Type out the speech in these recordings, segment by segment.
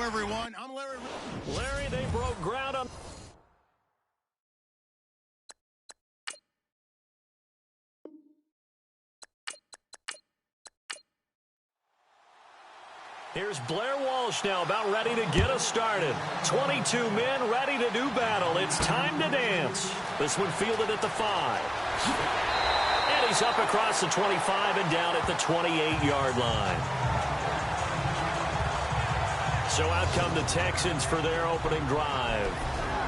everyone. I'm Larry. Larry, they broke ground on... Here's Blair Walsh now about ready to get us started. 22 men ready to do battle. It's time to dance. This one fielded at the 5. And he's up across the 25 and down at the 28-yard line. So out come the Texans for their opening drive.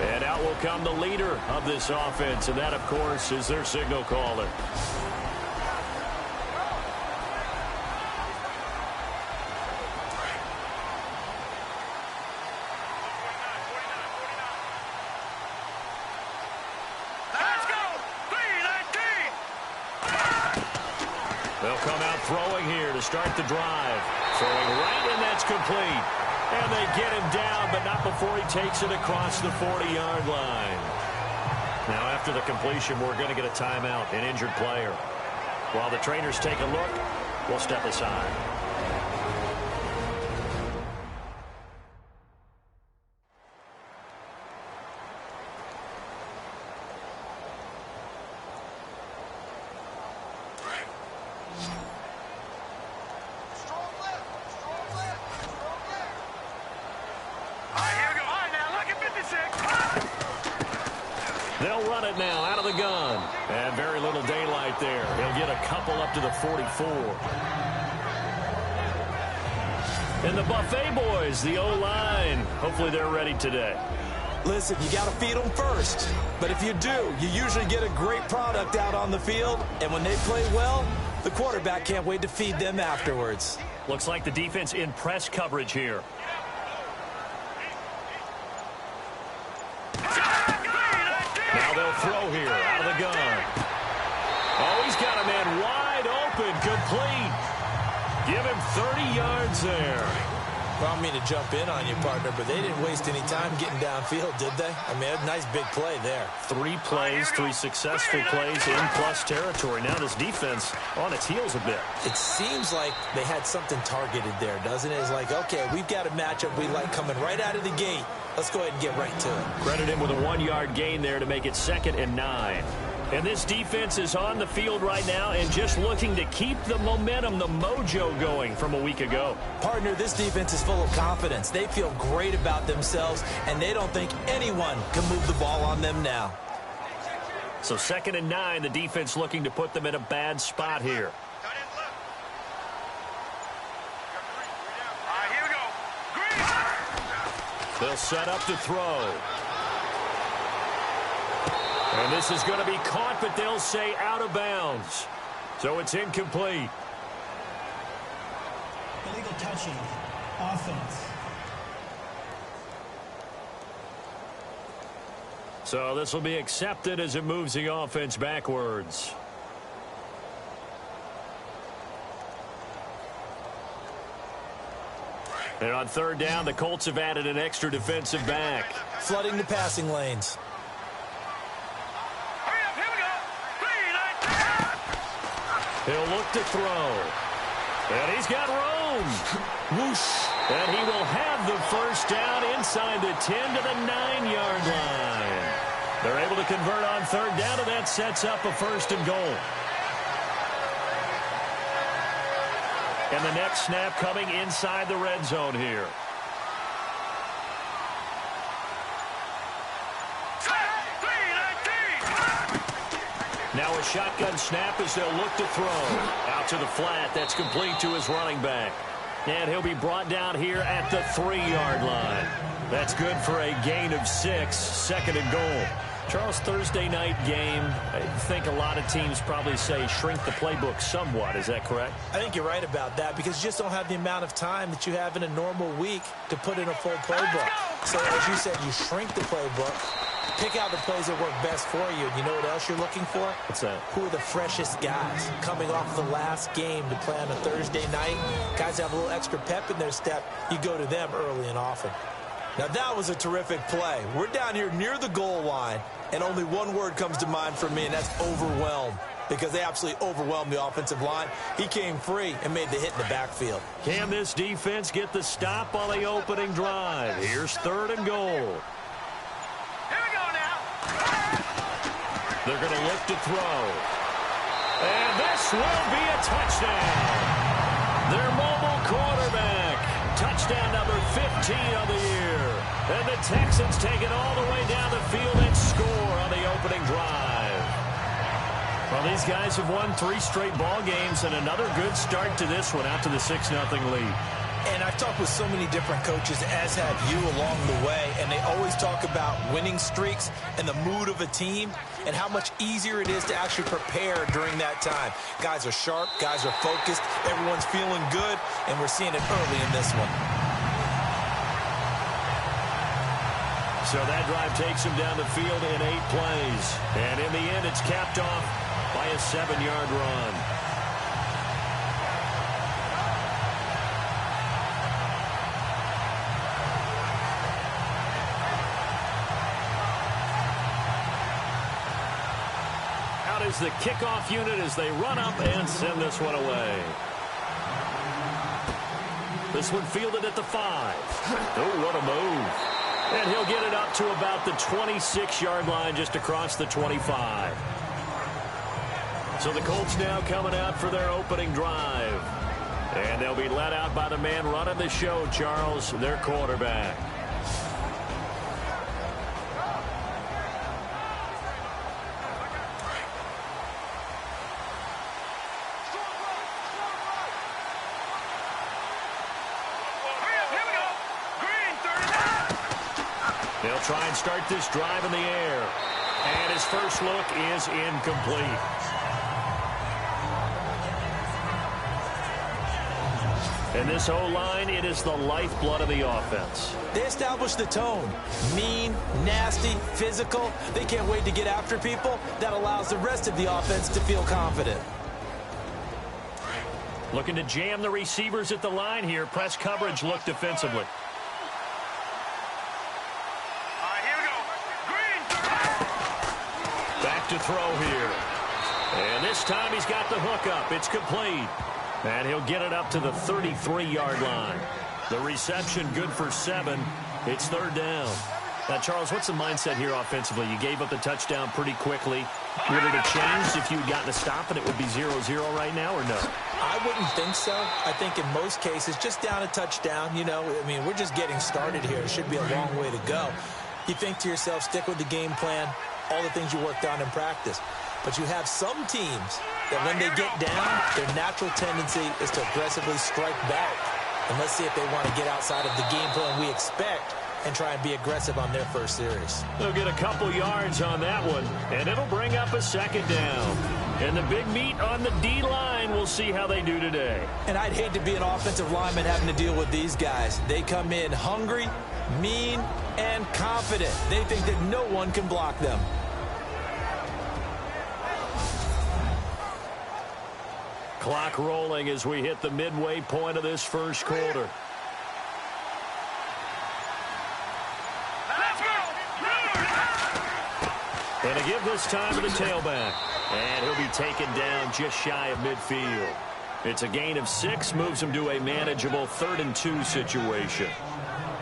And out will come the leader of this offense, and that, of course, is their signal caller. They'll come out throwing here to start the drive. Throwing right, and that's complete. And they get him down, but not before he takes it across the 40-yard line. Now, after the completion, we're going to get a timeout, an injured player. While the trainers take a look, we'll step aside. They'll run it now out of the gun. And very little daylight there. He'll get a couple up to the 44. And the Buffet boys, the O-line, hopefully they're ready today. Listen, you got to feed them first. But if you do, you usually get a great product out on the field. And when they play well, the quarterback can't wait to feed them afterwards. Looks like the defense in press coverage here. Now they'll throw here out of the gun. Oh, he's got a man wide open, complete. Give him 30 yards there. Well, I don't mean to jump in on you, partner, but they didn't waste any time getting downfield, did they? I mean, a nice big play there. 3 plays, 3 successful plays in plus territory. Now this defense on its heels a bit. It seems like they had something targeted there, doesn't it? It's like, okay, we've got a matchup we like coming right out of the gate. Let's go ahead and get right to it. Credit him with a 1-yard gain there to make it 2nd and 9. And this defense is on the field right now and just looking to keep the momentum, the mojo going from a week ago. Partner, this defense is full of confidence. They feel great about themselves, and they don't think anyone can move the ball on them now. So 2nd and 9, the defense looking to put them in a bad spot here. They'll set up to throw. And this is going to be caught, but they'll say out of bounds. So it's incomplete. Illegal touching. Offense. So this will be accepted as it moves the offense backwards. And on 3rd down, the Colts have added an extra defensive back. Flooding the passing lanes. He'll look to throw. And he's got room. Whoosh. And he will have the first down inside the 10 to the 9-yard line. They're able to convert on 3rd down, and that sets up a 1st and goal. And the next snap coming inside the red zone here. Now a shotgun snap as they'll look to throw. Out to the flat. That's complete to his running back. And he'll be brought down here at the 3-yard line. That's good for a gain of 6, 2nd and goal. Charles, Thursday night game, I think a lot of teams probably say shrink the playbook somewhat. Is that correct? I think you're right about that because you just don't have the amount of time that you have in a normal week to put in a full playbook. So as you said, you shrink the playbook. Pick out the plays that work best for you. And you know what else you're looking for? What's that? Who are the freshest guys coming off the last game to play on a Thursday night? Guys have a little extra pep in their step. You go to them early and often. Now, that was a terrific play. We're down here near the goal line, and only one word comes to mind for me, and that's overwhelmed. because they absolutely overwhelmed the offensive line. He came free and made the hit in the backfield. Can this defense get the stop on the opening drive? Here's 3rd and goal. Here we go now. They're going to look to throw. And this will be a touchdown. Their mobile quarterback. Touchdown number 15 on the year. And the Texans take it all the way down the field and score on the opening drive. Well, these guys have won 3 straight ball games and another good start to this one out to the 6-0 lead. And I've talked with so many different coaches, as have you, along the way, and they always talk about winning streaks and the mood of a team and how much easier it is to actually prepare during that time. Guys are sharp, guys are focused, everyone's feeling good, and we're seeing it early in this one. So that drive takes him down the field in 8 plays. And in the end, it's capped off by a 7-yard run. Out is the kickoff unit as they run up and send this one away. This one fielded at the 5. Oh, what a move. And he'll get it up to about the 26-yard line just across the 25. So the Colts now coming out for their opening drive. And they'll be led out by the man running the show, Charles, their quarterback. They'll try and start this drive in the air. And his first look is incomplete. And this O-line, it is the lifeblood of the offense. They establish the tone. Mean, nasty, physical. They can't wait to get after people. That allows the rest of the offense to feel confident. Looking to jam the receivers at the line here. Press coverage look defensively. To throw here. And this time he's got the hook up. It's complete. And he'll get it up to the 33-yard line. The reception good for 7. It's 3rd down. Now, Charles, what's the mindset here offensively? You gave up the touchdown pretty quickly. Would it have changed if you had gotten a stop and it would be 0-0 right now or no? I wouldn't think so. I think in most cases, just down a touchdown, you know, I mean, we're just getting started here. It should be a long way to go. You think to yourself, stick with the game plan, all the things you worked on in practice. But you have some teams that when they get down, their natural tendency is to aggressively strike back. And let's see if they want to get outside of the game plan we expect and try and be aggressive on their first series. They'll get a couple yards on that one, and it'll bring up a 2nd down. And the big meat on the D-line, we'll see how they do today. And I'd hate to be an offensive lineman having to deal with these guys. They come in hungry, mean, and confident. They think that no one can block them. Clock rolling as we hit the midway point of this first quarter. And a give this time to the tailback. And he'll be taken down just shy of midfield. It's a gain of 6, moves him to a manageable 3rd and 2 situation.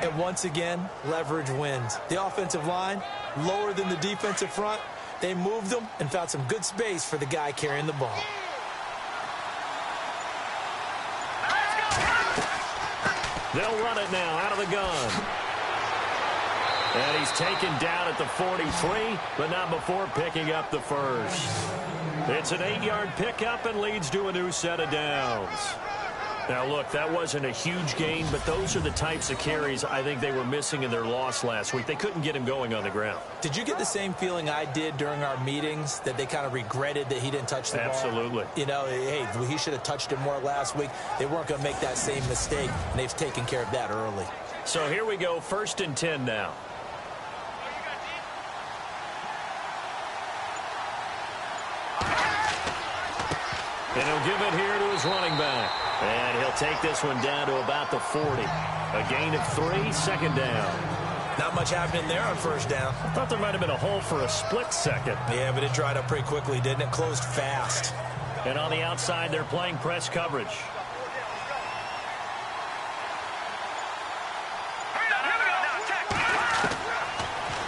And once again, leverage wins. The offensive line, lower than the defensive front. They moved them and found some good space for the guy carrying the ball. They'll run it now out of the gun. And he's taken down at the 43, but not before picking up the first. It's an 8-yard pickup and leads to a new set of downs. Now, look, that wasn't a huge gain, but those are the types of carries I think they were missing in their loss last week. They couldn't get him going on the ground. Did you get the same feeling I did during our meetings, that they kind of regretted that he didn't touch the ball? Absolutely. You know, hey, he should have touched it more last week. They weren't going to make that same mistake, and they've taken care of that early. So here we go, 1st and 10 now. And he'll give it here to his running back. And he'll take this one down to about the 40. A gain of 3, 2nd down. Not much happening there on first down. I thought there might have been a hole for a split second. Yeah, but it dried up pretty quickly, didn't it? Closed fast. And on the outside, they're playing press coverage.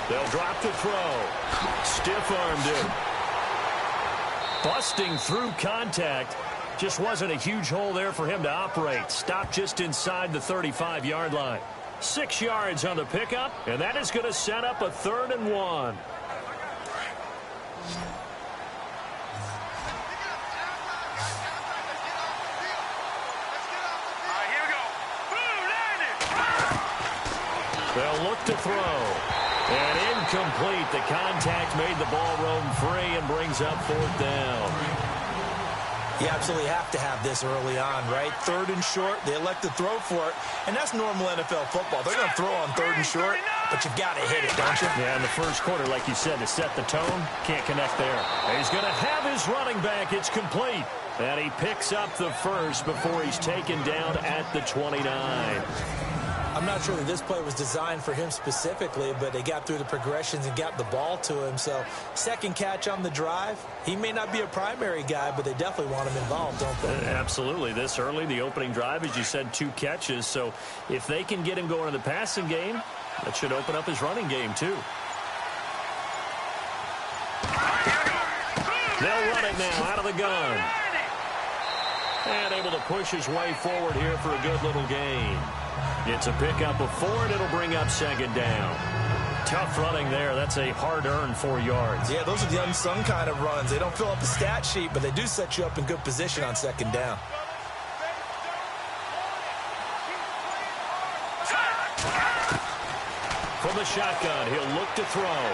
They'll drop the throw. Stiff-armed him. Busting through contact. Just wasn't a huge hole there for him to operate. Stopped just inside the 35-yard line. 6 yards on the pickup, and that is going to set up a 3rd and 1. They'll look to throw. And incomplete. The contact made the ball roam free and brings up 4th down. You absolutely have to have this early on, right? 3rd and short, they elect to throw for it, and that's normal NFL football. They're going to throw on 3rd and short, but you've got to hit it, don't you? Yeah, in the first quarter, like you said, to set the tone, can't connect there. He's going to have his running back. It's complete. And he picks up the first before he's taken down at the 29. I'm not sure that this play was designed for him specifically, but they got through the progressions and got the ball to him. So, second catch on the drive. He may not be a primary guy, but they definitely want him involved, don't they? Absolutely. This early, the opening drive, as you said, 2 catches. So, if they can get him going in the passing game, that should open up his running game, too. They'll run it now out of the gun. And able to push his way forward here for a good little gain. It's a pickup of 4, and it'll bring up 2nd down. Tough running there. That's a hard-earned 4 yards. Yeah, those are the unsung kind of runs. They don't fill up the stat sheet, but they do set you up in good position on 2nd down. From the shotgun, he'll look to throw.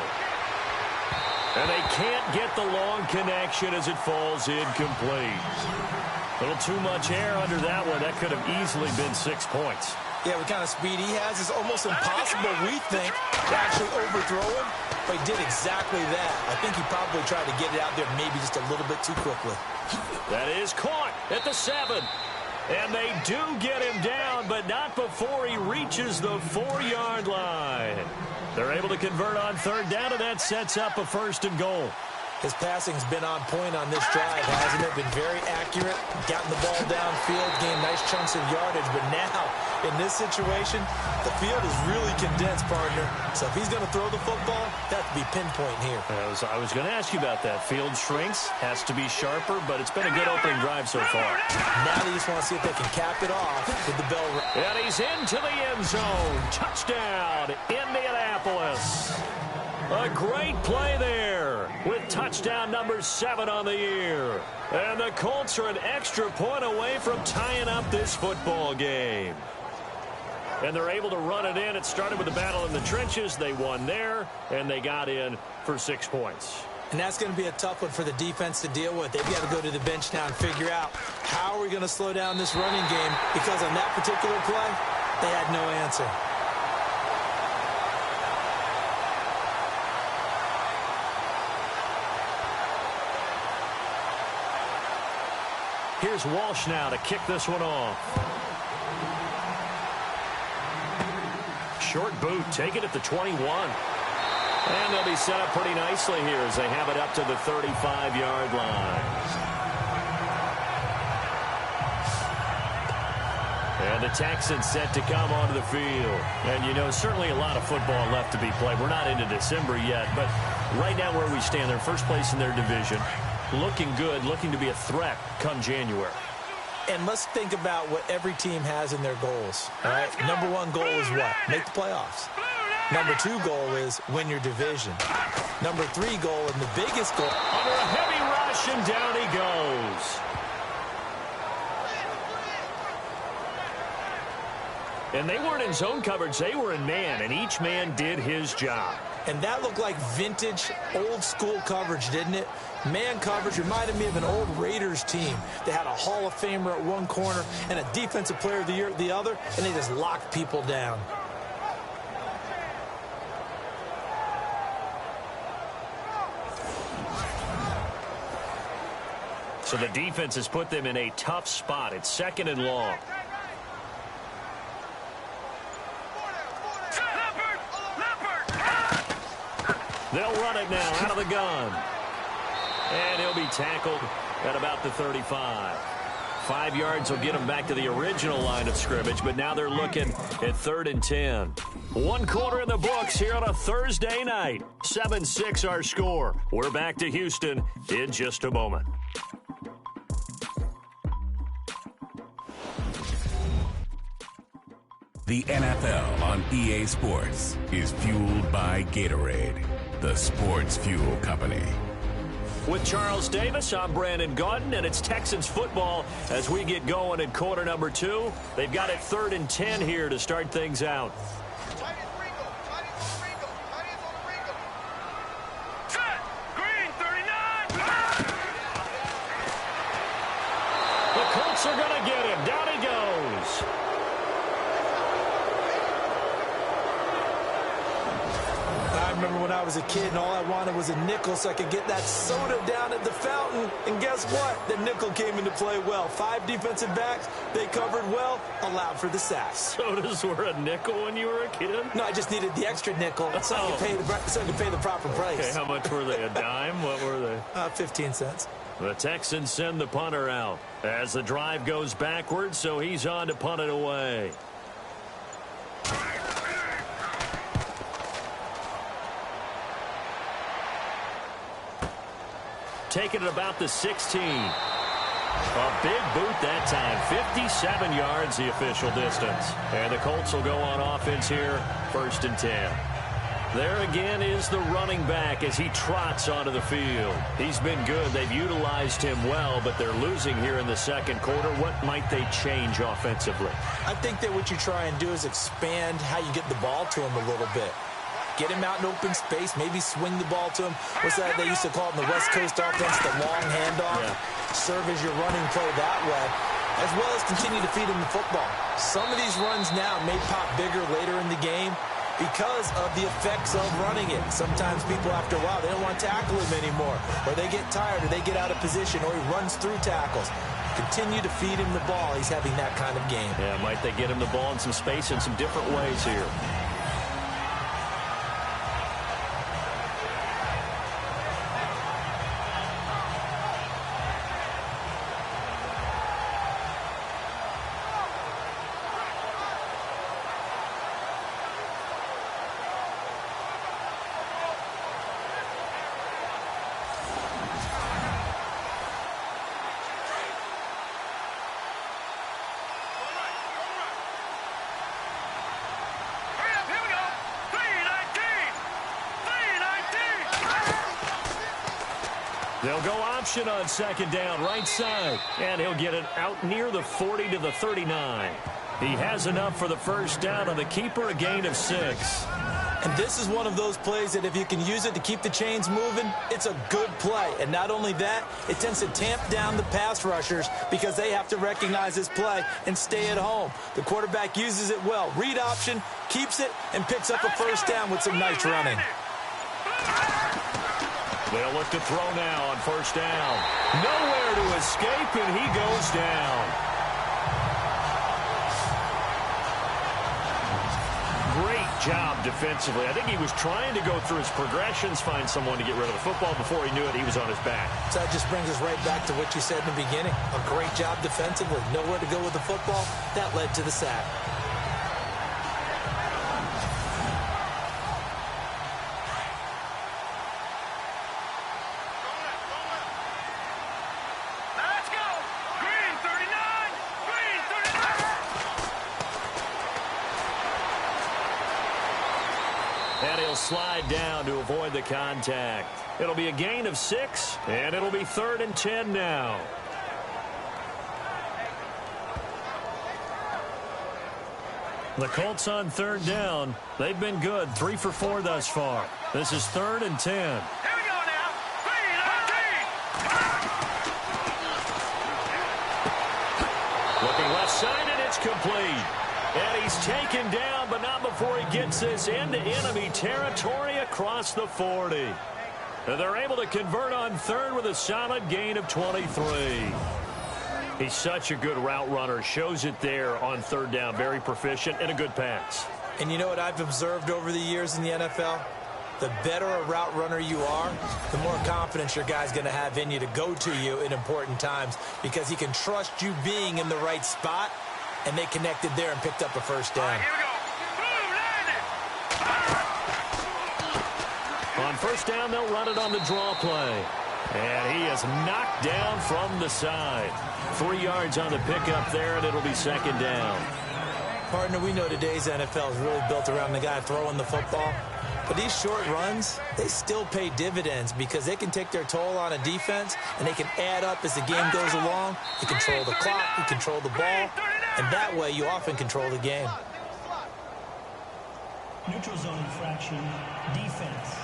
And they can't get the long connection as it falls incomplete. A little too much air under that one. That could have easily been 6 points. Yeah, what kind of speed he has is almost impossible, we think, to actually overthrow him. But he did exactly that. I think he probably tried to get it out there maybe just a little bit too quickly. That is caught at the 7. And they do get him down, but not before he reaches the 4-yard line. They're able to convert on 3rd down, and that sets up a 1st and goal. His passing's been on point on this drive, hasn't it? Been very accurate, gotten the ball downfield, gained nice chunks of yardage. But now, in this situation, the field is really condensed, partner. So if he's going to throw the football, that has to be pinpoint here. I was going to ask you about that. Field shrinks, has to be sharper, but it's been a good opening drive so far. Now they just want to see if they can cap it off with the bell. And he's into the end zone. Touchdown, Indianapolis. A great play there with touchdown number 7 on the year. And the Colts are an extra point away from tying up this football game. And they're able to run it in. It started with a battle in the trenches. They won there, and they got in for 6 points. And that's going to be a tough one for the defense to deal with. They've got to go to the bench now and figure out how are we going to slow down this running game, because on that particular play, they had no answer. Here's Walsh now to kick this one off. Short boot, take it at the 21. And they'll be set up pretty nicely here as they have it up to the 35-yard line. And the Texans set to come onto the field. And, you know, certainly a lot of football left to be played. We're not into December yet, but right now where we stand, they're first place in their division. Looking good, looking to be a threat come January. And let's think about what every team has in their goals. All right, number 1 goal is what? Make the playoffs. Number 2 goal is win your division. Number 3 goal, and the biggest goal. Under a heavy rush, and down he goes. And they weren't in zone coverage, they were in man, and each man did his job. And that looked like vintage, old-school coverage, didn't it? Man coverage reminded me of an old Raiders team. They had a Hall of Famer at one corner and a Defensive Player of the Year at the other, and they just locked people down. So the defense has put them in a tough spot. It's 2nd and long. They'll run it now out of the gun. And he'll be tackled at about the 35. 5 yards will get them back to the original line of scrimmage, but now they're looking at 3rd and 10. 1 quarter in the books here on a Thursday night. 7-6 our score. We're back to Houston in just a moment. The NFL on EA Sports is fueled by Gatorade, the sports fuel company. With Charles Davis, I'm Brandon Gaudin, and it's Texans football as we get going in quarter number 2. They've got it 3rd and 10 here to start things out. Set. Green, 39. The Colts are going to get him. Down he goes. I remember when I was a kid and all I wanted was a nickel so I could get that soda down at the fountain. And guess what? The nickel came into play well. 5 defensive backs, they covered well, allowed for the sacks. Sodas were a nickel when you were a kid? No, I just needed the extra nickel so I could pay the proper price. Okay, how much were they? A dime? What were they? 15 cents. The Texans send the punter out as the drive goes backwards, so he's on to punt it away. Taking it about the 16. A big boot that time. 57 yards the official distance. And the Colts will go on offense here. 1st and 10. There again is the running back as he trots onto the field. He's been good. They've utilized him well, but they're losing here in the 2nd quarter. What might they change offensively? I think that what you try and do is expand how you get the ball to him a little bit. Get him out in open space, maybe swing the ball to him. What's that they used to call it in the West Coast offense, the long handoff? Yeah. Serve as your running play that way, as well as continue to feed him the football. Some of these runs now may pop bigger later in the game because of the effects of running it. Sometimes people, after a while, they don't want to tackle him anymore, or they get tired, or they get out of position, or he runs through tackles. Continue to feed him the ball. He's having that kind of game. Yeah, might they get him the ball in some space in some different ways here. They'll go option on 2nd down, right side. And he'll get it out near the 40 to the 39. He has enough for the 1st down on the keeper, a gain of 6. And this is one of those plays that if you can use it to keep the chains moving, it's a good play. And not only that, it tends to tamp down the pass rushers because they have to recognize this play and stay at home. The quarterback uses it well. Read option, keeps it, and picks up a 1st down with some nice running. They'll look to throw now on 1st down. Nowhere to escape, and he goes down. Great job defensively. I think he was trying to go through his progressions, find someone to get rid of the football. Before he knew it, he was on his back. So that just brings us right back to what you said in the beginning. A great job defensively. Nowhere to go with the football. That led to the sack. And he'll slide down to avoid the contact. It'll be a gain of 6, and it'll be 3rd and 10 now. The Colts on 3rd down. They've been good, 3 for 4 thus far. This is 3rd and 10. Here we go now. 3-19. Looking left side, and it's complete. And he's taken down, but not before he gets this into enemy territory across the 40. And they're able to convert on 3rd with a solid gain of 23. He's such a good route runner. Shows it there on 3rd down. Very proficient and a good pass. And you know what I've observed over the years in the NFL? the better a route runner you are, the more confidence your guy's going to have in you to go to you in important times because he can trust you being in the right spot, and they connected there and picked up a first down. Here we go. On first down, they'll run it on the draw play. And he is knocked down from the side. 3 yards on the pickup there, and it'll be second down. Partner, we know today's NFL is really built around the guy throwing the football. But these short runs, they still pay dividends because they can take their toll on a defense, and they can add up as the game goes along. You control the clock, you control the ball, and that way you often control the game. Neutral zone infraction, defense.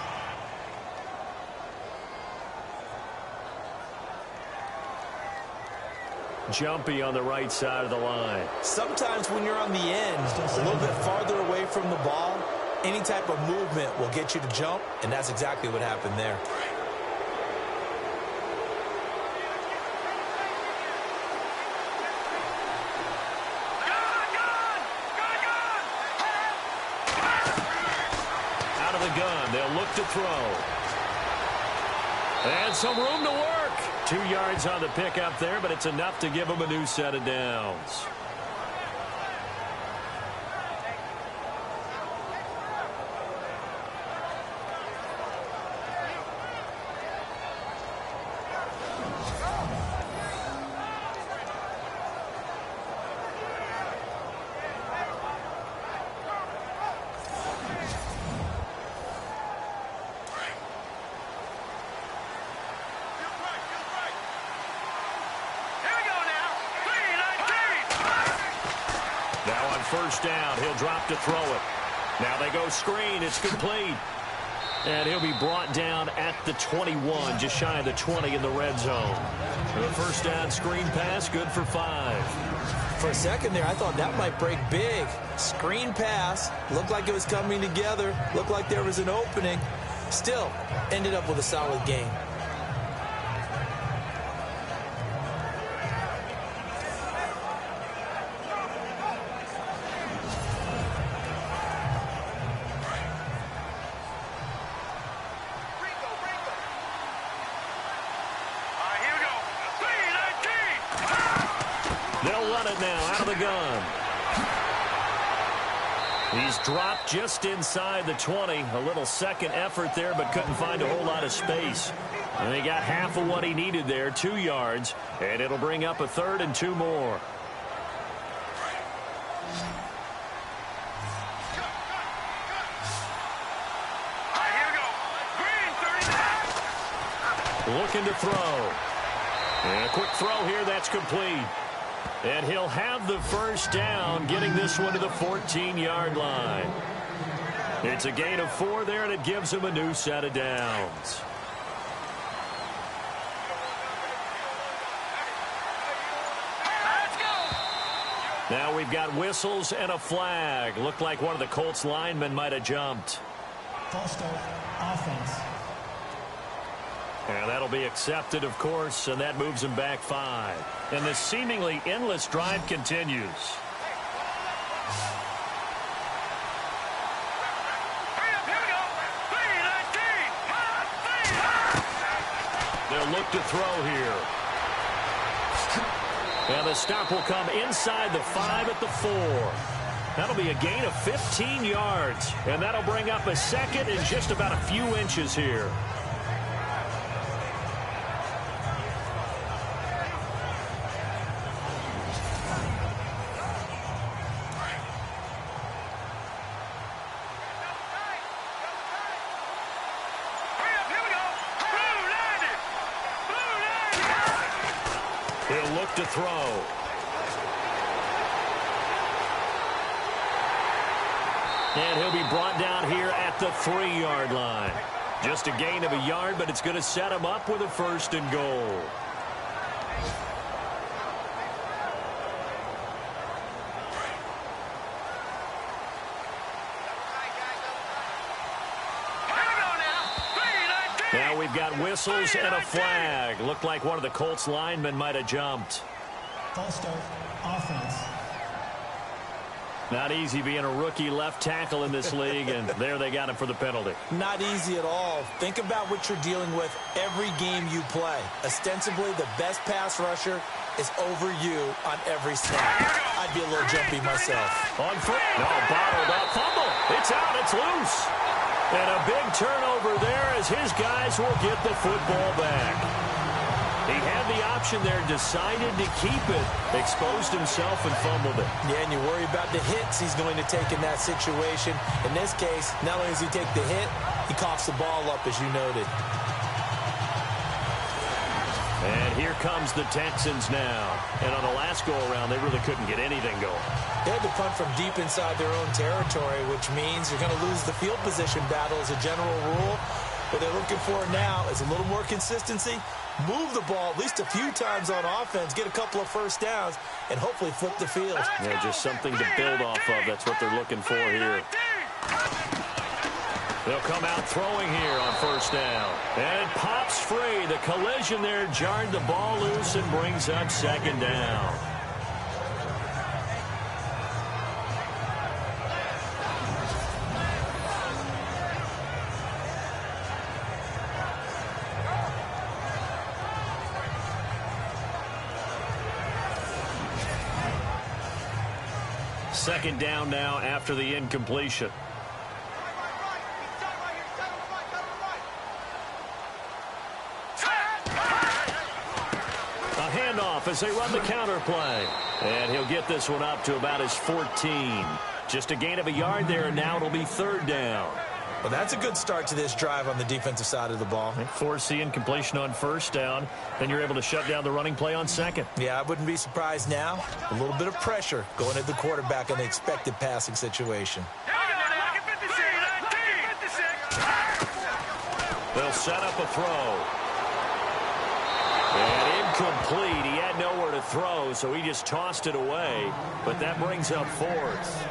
Jumpy on the right side of the line. Sometimes when you're on the end, a little bit farther away from the ball, any type of movement will get you to jump, and that's exactly what happened there. Out of the gun, they'll look to throw. And some room to work. 2 yards on the pickup there, but it's enough to give them a new set of downs. First down, he'll drop to throw it. Now they go screen, it's complete. And he'll be brought down at the 21, just shy of the 20 in the red zone. And the first down screen pass, good for 5. For a second there, I thought that might break big. Screen pass, looked like it was coming together, looked like there was an opening. Still, ended up with a solid gain. He's dropped just inside the 20. A little second effort there, but couldn't find a whole lot of space. And he got half of what he needed there, 2 yards. And it'll bring up a 3rd and 2 more. Looking to throw. And a quick throw here, that's complete. And he'll have the first down, getting this one to the 14-yard line. It's a gain of 4 there, and it gives him a new set of downs. Now we've got whistles and a flag. Looked like one of the Colts linemen might have jumped. False start, offense. And that'll be accepted, of course, and that moves him back 5. And this seemingly endless drive continues. They'll look to throw here. And the stop will come inside the 5 at the 4. That'll be a gain of 15 yards. And that'll bring up a second in just about a few inches here. He'll look to throw. And he'll be brought down here at the 3-yard line. Just a gain of a yard, but it's going to set him up with a 1st and goal. Now we've got whistles and a flag. Looked like one of the Colts linemen might have jumped. False start, offense. Not easy being a rookie left tackle in this league, and there they got him for the penalty. Not easy at all. Think about what you're dealing with every game you play. Ostensibly, the best pass rusher is over you on every snap. I'd be a little jumpy myself. On foot. No, bottled up. Fumble. It's out. It's loose. And a big turnover there as his guys will get the football back. He had the option there, decided to keep it, exposed himself and fumbled it. Yeah, and you worry about the hits he's going to take in that situation. In this case, not only does he take the hit, he coughs the ball up, as you noted. And here comes the Texans now. And on the last go-around, they really couldn't get anything going. They had to punt from deep inside their own territory, which means you're going to lose the field position battle as a general rule. What they're looking for now is a little more consistency, move the ball at least a few times on offense, get a couple of first downs, and hopefully flip the field. Yeah, just something to build off of. That's what they're looking for here. They'll come out throwing here on first down. And it pops free. The collision there jarred the ball loose and brings up second down. Second down now after the incompletion. A handoff as they run the counter play. And he'll get this one up to about his 14. Just a gain of a yard there, and now it'll be third down. Well, that's a good start to this drive on the defensive side of the ball. Force the incompletion on first down. Then you're able to shut down the running play on second. Yeah, I wouldn't be surprised now. A little bit of pressure going at the quarterback in the expected passing situation. They'll set up a throw. And incomplete. He had nowhere to throw, so he just tossed it away. But that brings up fourth.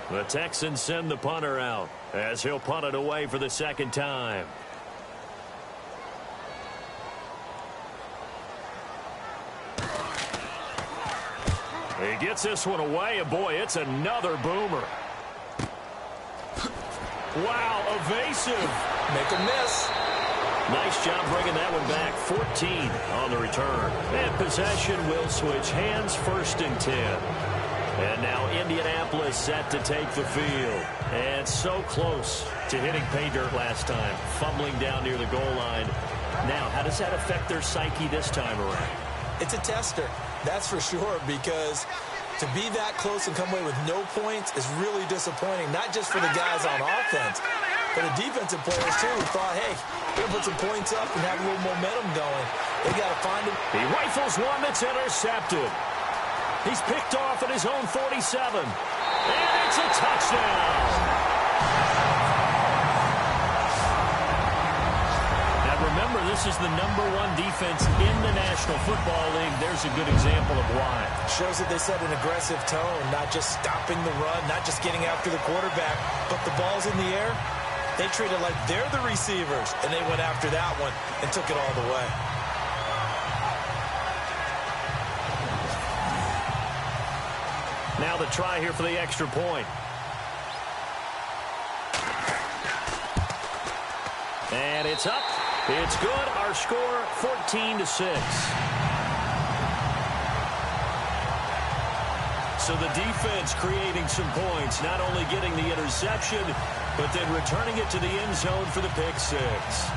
The Texans send the punter out as he'll punt it away for the second time. He gets this one away, and boy, it's another boomer. Wow, evasive. Make a miss. Nice job bringing that one back. 14 on the return. And possession will switch hands, first and 10. And now Indianapolis set to take the field. And so close to hitting pay dirt last time. Fumbling down near the goal line. Now, how does that affect their psyche this time around? It's a tester, that's for sure, because to be that close and come away with no points is really disappointing, not just for the guys on offense, but the defensive players, too, who thought, hey, we're going to put some points up and have a little momentum going. They got to find him. He rifles one that's intercepted. He's picked off at his own 47. And it's a touchdown. Now remember, this is the #1 defense in the National Football League. There's a good example of why. Shows that they set an aggressive tone, not just stopping the run, not just getting after the quarterback, but the ball's in the air. They treat it like they're the receivers, and they went after that one and took it all the way. Now the try here for the extra point. And it's up. It's good. Our score, 14-6. So the defense creating some points, not only getting the interception, but then returning it to the end zone for the pick six.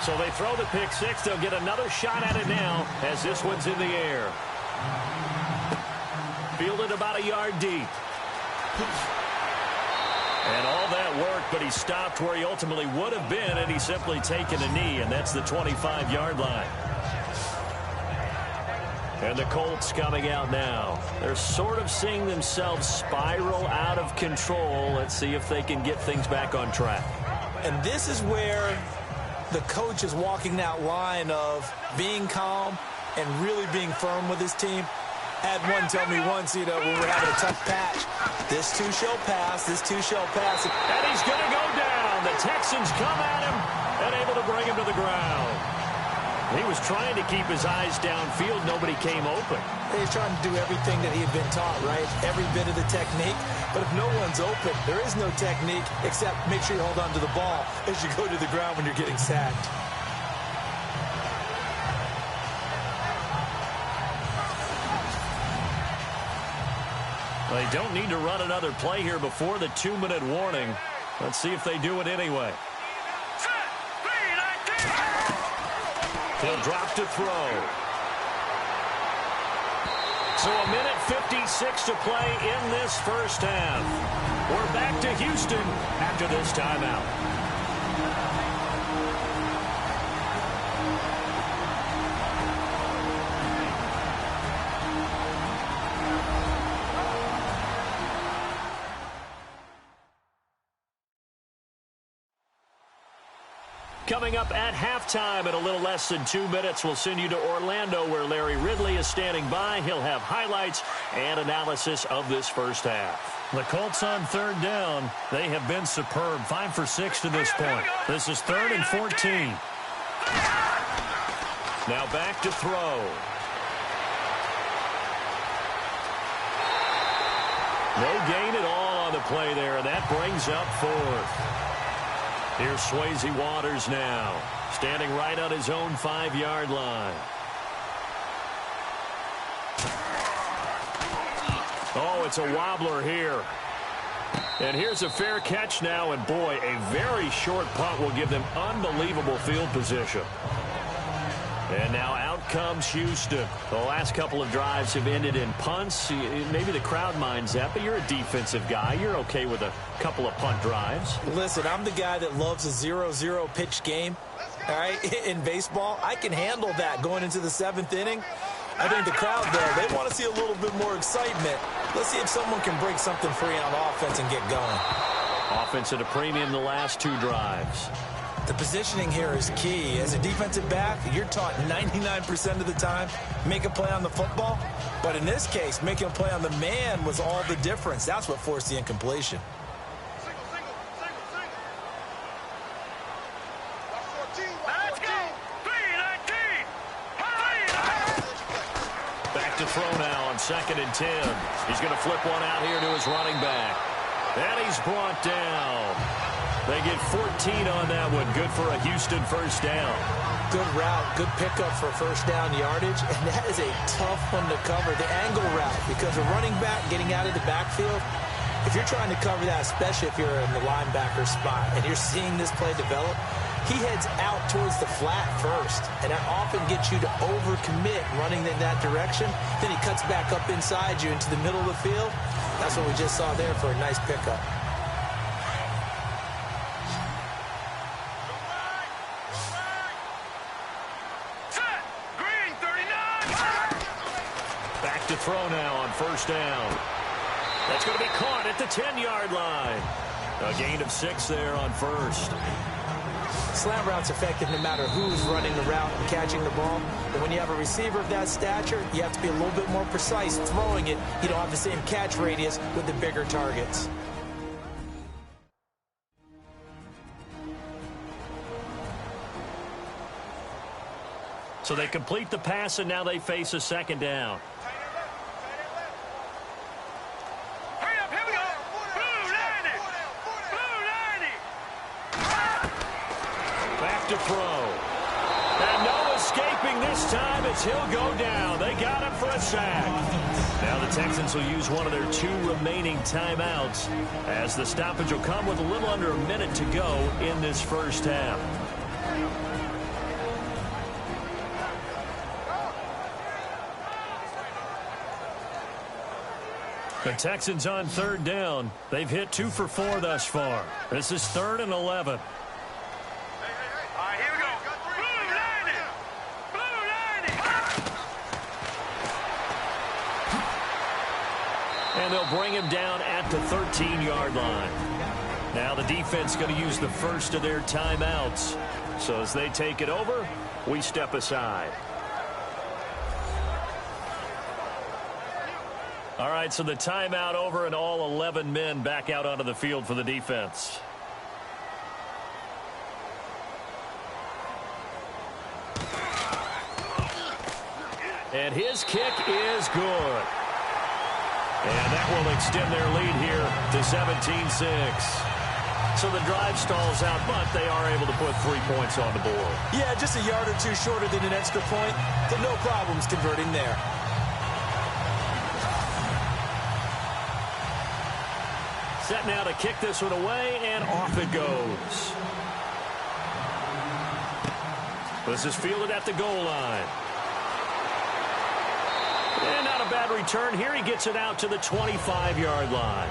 So they throw the pick six. They'll get another shot at it now as this one's in the air. Fielded about a yard deep. And all that worked, but he stopped where he ultimately would have been, and he's simply taken a knee, and that's the 25-yard line. And the Colts coming out now. They're sort of seeing themselves spiral out of control. Let's see if they can get things back on track. And this is where the coach is walking that line of being calm and really being firm with his team. Had one tell me once, when we were having a tough patch, this too shall pass, this too shall pass. And he's going to go down. down. The Texans come at him and able to bring him to the ground. He was trying to keep his eyes downfield. Nobody came open. He's trying to do everything that he had been taught, right? Every bit of the technique. But if no one's open, there is no technique except make sure you hold on to the ball as you go to the ground when you're getting sacked. They don't need to run another play here before the 2-minute warning. Let's see if they do it anyway. He'll drop to throw. So a minute 56 to play in this first half. We're back to Houston after this timeout. Coming up at halftime in a little less than 2 minutes, we'll send you to Orlando where Larry Ridley is standing by. He'll have highlights and analysis of this first half. The Colts on third down. They have been superb. 5 for 6 to this point. This is 3rd and 14. Now back to throw. No gain at all on the play there, and that brings up 4th. Here's Swayze Waters now, standing right on his own 5-yard line. Oh, it's a wobbler here. And here's a fair catch now, and boy, a very short punt will give them unbelievable field position. And now out comes Houston. The last couple of drives have ended in punts. Maybe the crowd minds that, but you're a defensive guy. You're okay with a couple of punt drives. Listen, I'm the guy that loves a 0-0 pitch game. All right, in baseball, I can handle that going into the 7th inning. I think the crowd, though, they want to see a little bit more excitement. Let's see if someone can break something free on offense and get going. Offense at a premium the last 2 drives. The positioning here is key. As a defensive back, you're taught 99% of the time, make a play on the football. But in this case, making a play on the man was all the difference. That's what forced the incompletion. Let's go. 3-19. Back to throw now on 2nd and 10. He's going to flip one out here to his running back. And he's brought down. They get 14 on that one. Good for a Houston first down. Good route, good pickup for first down yardage, and that is a tough one to cover, the angle route, because a running back getting out of the backfield, if you're trying to cover that, especially if you're in the linebacker spot and you're seeing this play develop, he heads out towards the flat first, and that often gets you to overcommit running in that direction. Then he cuts back up inside you into the middle of the field. That's what we just saw there for a nice pickup. To throw now on first down. That's going to be caught at the 10-yard line. A gain of 6 there on first. Slant route's effective no matter who's running the route and catching the ball. But when you have a receiver of that stature, you have to be a little bit more precise throwing it. You don't have the same catch radius with the bigger targets. So they complete the pass, and now they face a 2nd down. To throw. And no escaping this time as he'll go down. They got him for a sack. Now the Texans will use one of their 2 remaining timeouts as the stoppage will come with a little under a minute to go in this first half. The Texans on 3rd down. They've hit 2 for 4 thus far. This is 3rd and 11. And they'll bring him down at the 13-yard line. Now the defense going to use the first of their timeouts. So as they take it over, we step aside. All right, so the timeout over and all 11 men back out onto the field for the defense. And his kick is good. And that will extend their lead here to 17-6. So the drive stalls out, but they are able to put 3 points on the board. Yeah, just a yard or two shorter than an extra point, but no problems converting there. Set now to kick this one away, and off it goes. This is fielded at the goal line. And not a bad return here. He gets it out to the 25-yard line.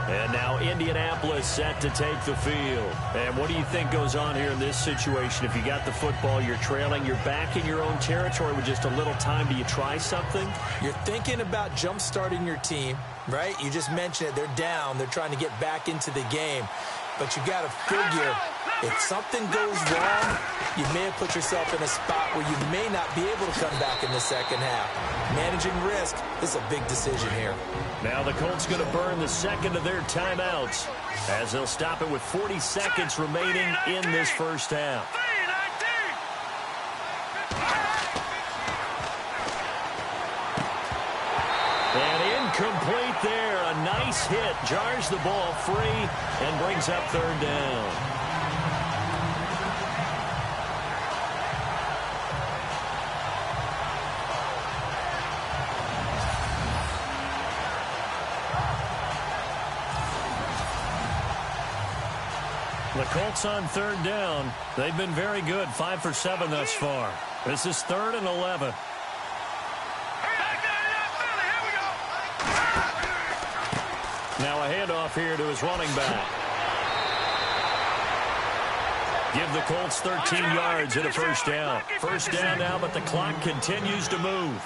And now Indianapolis set to take the field. And what do you think goes on here in this situation? If you got the football, you're trailing, you're back in your own territory with just a little time. Do you try something? You're thinking about jump-starting your team, right? You just mentioned it. They're down. They're trying to get back into the game. But you got to figure, if something goes wrong, you may have put yourself in a spot where you may not be able to come back in the second half. Managing risk is a big decision here. Now the Colts going to burn the second of their timeouts as they'll stop it with 40 seconds remaining in this first half. And incomplete there. A nice hit. Jars the ball free and brings up third down. The Colts on third down. They've been very good, 5 for 7 thus far. This is 3rd and 11. Now a handoff here to his running back. Give the Colts 13 yards and a first down. First down now, but the clock continues to move.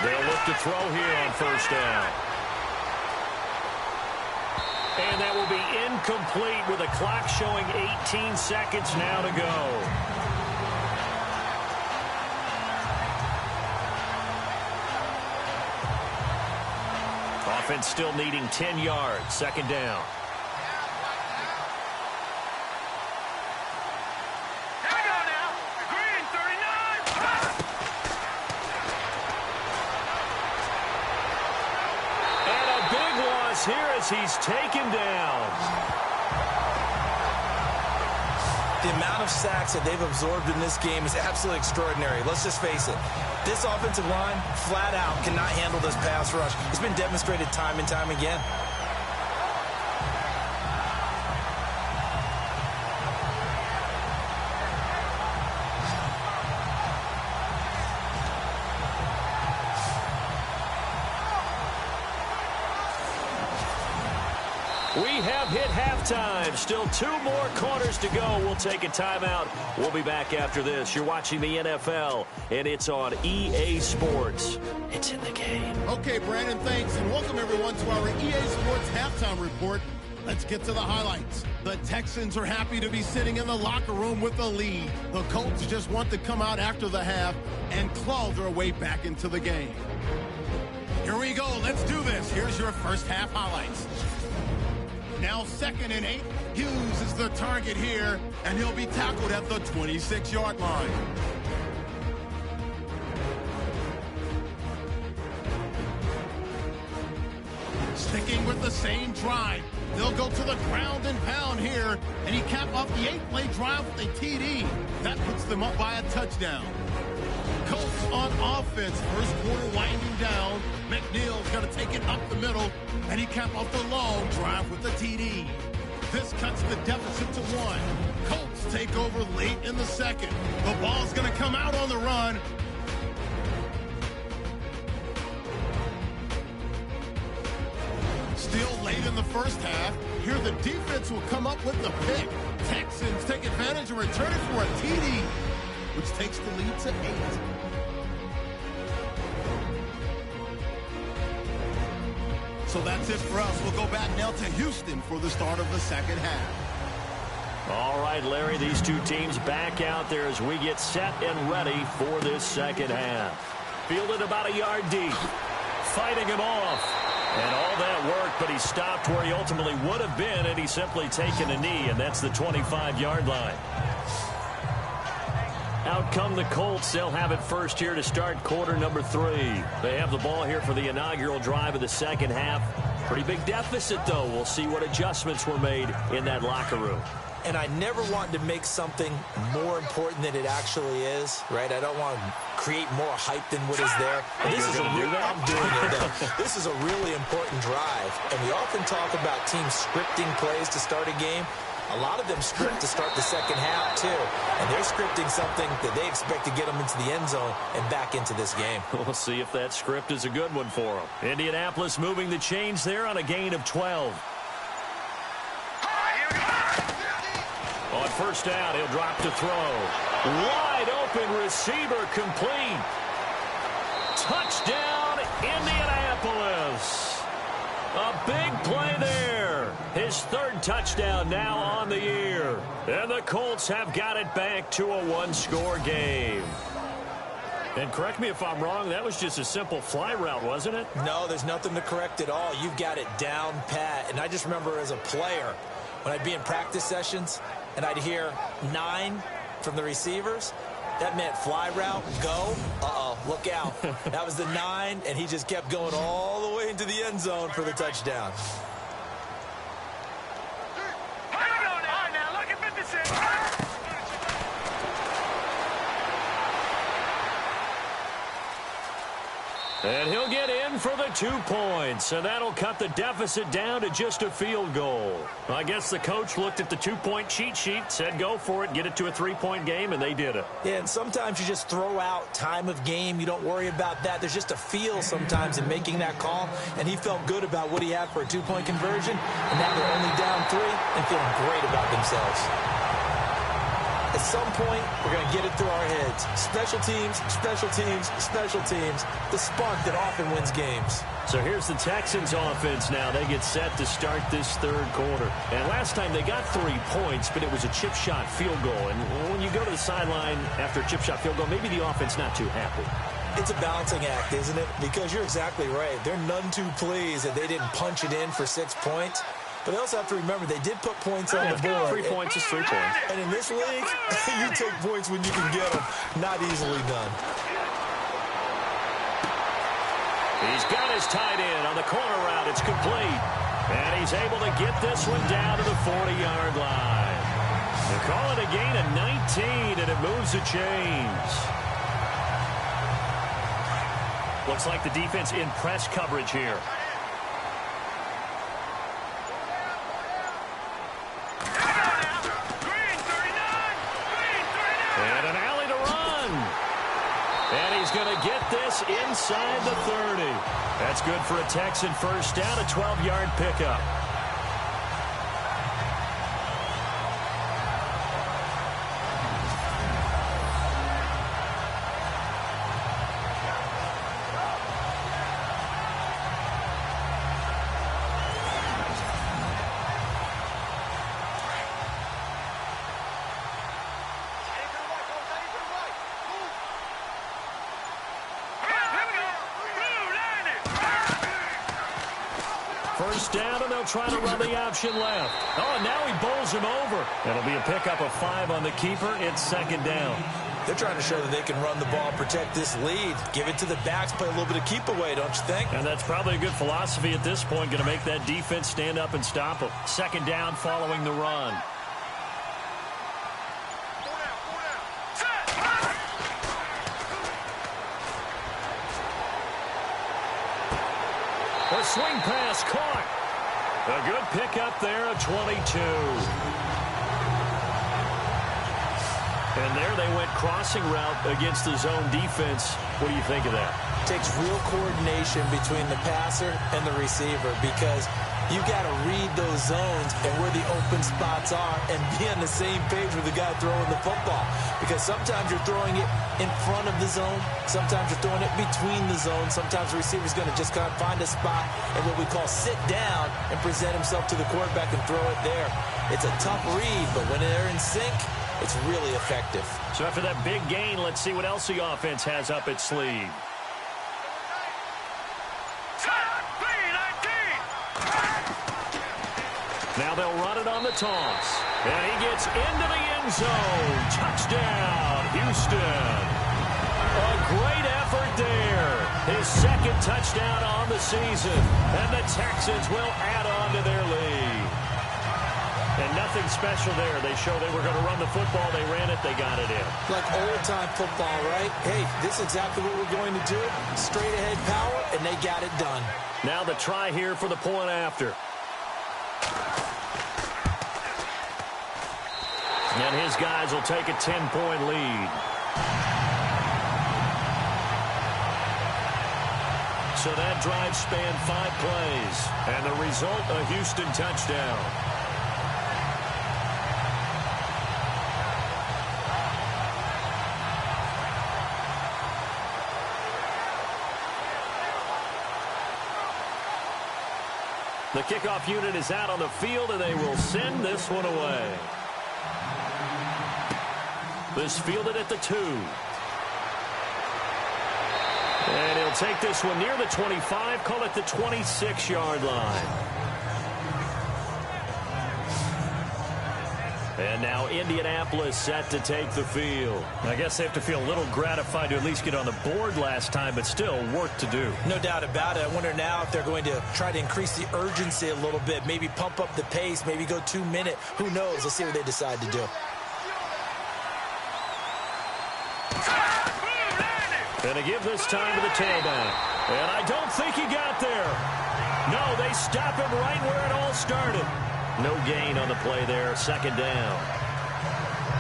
They'll look to throw here on first down. And that will be incomplete with a clock showing 18 seconds now to go. Offense still needing 10 yards. Second down. Here we go now. Green, 39. And a big loss here as he's taken down. The amount of sacks that they've absorbed in this game is absolutely extraordinary. Let's just face it. This offensive line, flat out, cannot handle this pass rush. It's been demonstrated time and time again. We have hit halftime. Still 2 more quarters to go. We'll take a timeout. We'll be back after this. You're watching the NFL, and it's on EA Sports. It's in the game. Okay, Brandon, thanks, and welcome everyone to our EA Sports Halftime Report. Let's get to the highlights. The Texans are happy to be sitting in the locker room with the lead. The Colts just want to come out after the half and claw their way back into the game. Here we go. Let's do this. Here's your first half highlights. Now 2nd and 8. Hughes is the target here, and he'll be tackled at the 26-yard line. Sticking with the same drive. They'll go to the ground and pound here, and he capped off the 8-play drive with a TD. That puts them up by a touchdown. Colts on offense. First quarter winding down. McNeil's going to take it up the middle, and he capped off the long drive with the TD. This cuts the deficit to 1. Colts take over late in the second. The ball's going to come out on the run. Still late in the first half. Here the defense will come up with the pick. Texans take advantage and return it for a TD, which takes the lead to 8. So that's it for us. We'll go back now to Houston for the start of the second half. All right, Larry, these two teams back out there as we get set and ready for this second half. Fielded about a yard deep. Fighting him off. And all that work, but he stopped where he ultimately would have been, and he's simply taken a knee, and that's the 25-yard line. Out come the Colts. They'll have it first here to start quarter number 3. They have the ball here for the inaugural drive of the second half. Pretty big deficit, though. We'll see what adjustments were made in that locker room. And I never want to make something more important than it actually is, right? I don't want to create more hype than what is there. And this is I'm doing it. This is a really important drive. And we often talk about teams scripting plays to start a game. A lot of them script to start the second half, too. And they're scripting something that they expect to get them into the end zone and back into this game. We'll see if that script is a good one for them. Indianapolis moving the chains there on a gain of 12. On first down, he'll drop to throw. Wide open receiver complete. Touchdown, Indianapolis. A big play there. His third touchdown now on the year. And the Colts have got it back to a one-score game. And correct me if I'm wrong, that was just a simple fly route, wasn't it? No, there's nothing to correct at all. You've got it down pat. And I just remember as a player, when I'd be in practice sessions, and I'd hear 9 from the receivers, that meant fly route, go, look out. That was the 9, and he just kept going all the way into the end zone for the touchdown. Now look at 56. And he'll get in for the 2 points, and that'll cut the deficit down to just a field goal. I guess the coach looked at the 2-point cheat sheet, said go for it, get it to a 3-point game, and they did it. Yeah, and sometimes you just throw out time of game. You don't worry about that. There's just a feel sometimes in making that call, and he felt good about what he had for a 2-point conversion, and now they're only down 3 and feeling great about themselves. At some point, we're going to get it through our heads. Special teams, special teams, special teams. The spark that often wins games. So here's the Texans offense now. They get set to start this third quarter. And last time they got 3 points, but it was a chip shot field goal. And when you go to the sideline after a chip shot field goal, maybe the offense not too happy. It's a balancing act, isn't it? Because you're exactly right. They're none too pleased that they didn't punch it in for 6 points. But they also have to remember they did put points on the board. 3 points is 3 points. And in this league, you take points when you can get them. Not easily done. He's got his tight end on the corner route. It's complete. And he's able to get this one down to the 40-yard line. They call it a gain of 19, and it moves the chains. Looks like the defense in press coverage here. And an alley to run. And he's going to get this inside the 30. That's good for a Texan first down, a 12-yard pickup. First down, and they'll try to run the option left. Oh, and now he bowls him over. It'll be a pickup of 5 on the keeper. It's second down. They're trying to show that they can run the ball, protect this lead. Give it to the backs, play a little bit of keep away, don't you think? And that's probably a good philosophy at this point, going to make that defense stand up and stop them. Second down following the run. A swing pass caught. A good pickup there, a 22. And there they went crossing route against the zone defense. What do you think of that? Takes real coordination between the passer and the receiver because you got to read those zones and where the open spots are and be on the same page with the guy throwing the football. Because sometimes you're throwing it in front of the zone. Sometimes you're throwing it between the zones. Sometimes the receiver's going to just kind of find a spot and what we call sit down and present himself to the quarterback and throw it there. It's a tough read, but when they're in sync, it's really effective. So after that big gain, let's see what else the offense has up its sleeve. Now they'll run it on the toss. And he gets into the end zone. Touchdown, Houston. A great effort there. His second touchdown on the season. And the Texans will add on to their lead. And nothing special there. They show they were going to run the football. They ran it. They got it in. Like old-time football, right? Hey, this is exactly what we're going to do. Straight-ahead power, and they got it done. Now the try here for the point after. And his guys will take a 10-point lead. So that drive spanned 5 plays. And the result, a Houston touchdown. The kickoff unit is out on the field, and they will send this one away. This fielded at the 2. And he'll take this one near the 25, call it the 26-yard line. And now Indianapolis set to take the field. I guess they have to feel a little gratified to at least get on the board last time, but still work to do. No doubt about it. I wonder now if they're going to try to increase the urgency a little bit, maybe pump up the pace, maybe go 2-minute. Who knows? Let's see what they decide to do. And to give this time to the tailback. And I don't think he got there. No, they stop him right where it all started. No gain on the play there, second down.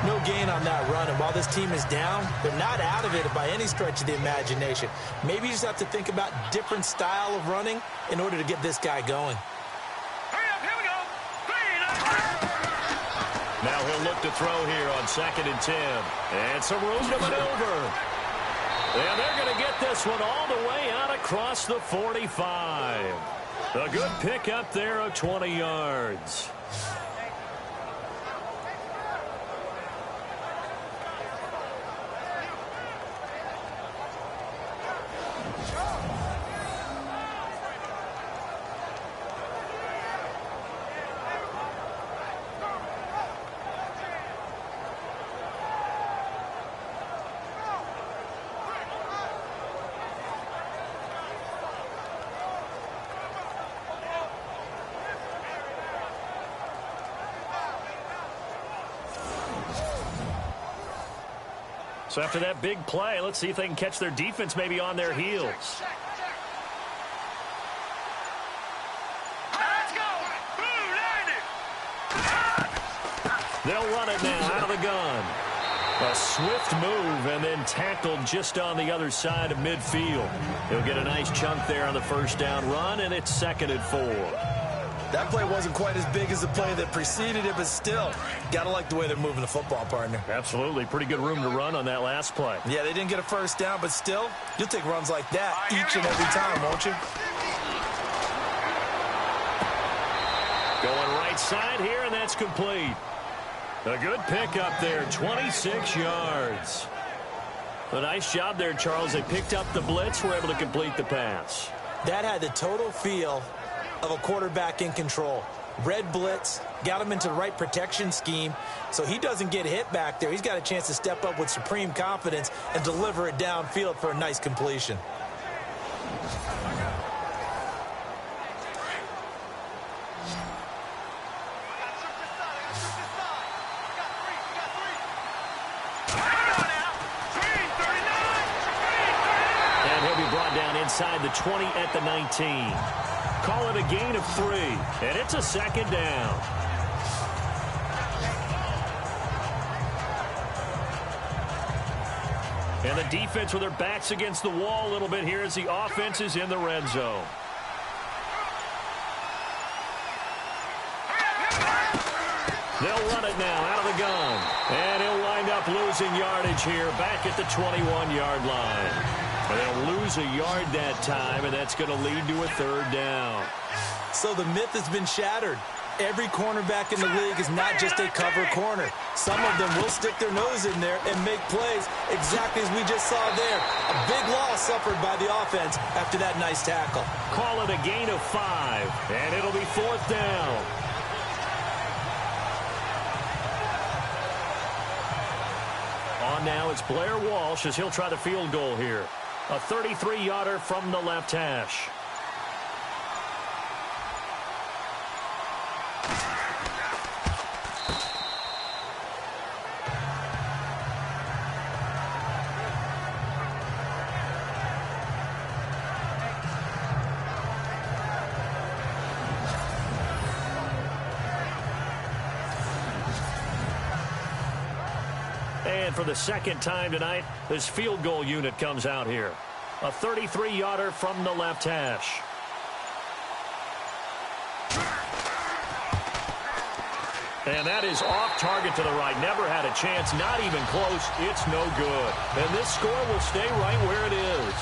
No gain on that run, and while this team is down, they're not out of it by any stretch of the imagination. Maybe you just have to think about different style of running in order to get this guy going. Hurry up, here we go. Now he'll look to throw here on 2nd and 10. And some room to maneuver. And they're going to get this one all the way out across the 45. A good pickup there of 20 yards. So after that big play, let's see if they can catch their defense maybe on their heels. Let's go. They'll run it now out of the gun. A swift move and then tackled just on the other side of midfield. He'll get a nice chunk there on the first down run, and it's 2nd and 4. That play wasn't quite as big as the play that preceded it, but still, got to like the way they're moving the football, partner. Absolutely. Pretty good room to run on that last play. Yeah, they didn't get a first down, but still, you'll take runs like that each and every time, won't you? Going right side here, and that's complete. A good pickup there, 26 yards. A nice job there, Charles. They picked up the blitz, were able to complete the pass. That had the total feel of a quarterback in control. Red blitz, got him into the right protection scheme, so he doesn't get hit back there. He's got a chance to step up with supreme confidence and deliver it downfield for a nice completion. And he'll be brought down inside the 20 at the 19. Call it a gain of 3, and it's a 2nd down. And the defense with their backs against the wall a little bit here as the offense is in the red zone. They'll run it now out of the gun. And he'll wind up losing yardage here back at the 21-yard line. But they'll lose a yard that time, and that's going to lead to a 3rd down. So the myth has been shattered. Every cornerback in the league is not just a cover corner. Some of them will stick their nose in there and make plays exactly as we just saw there. A big loss suffered by the offense after that nice tackle. Call it a gain of 5, and it'll be 4th down. it's Blair Walsh as he'll try the field goal here. A 33-yarder from the left hash. And for the second time tonight, this field goal unit comes out here. A 33-yarder from the left hash. And that is off target to the right. Never had a chance, not even close. It's no good. And this score will stay right where it is.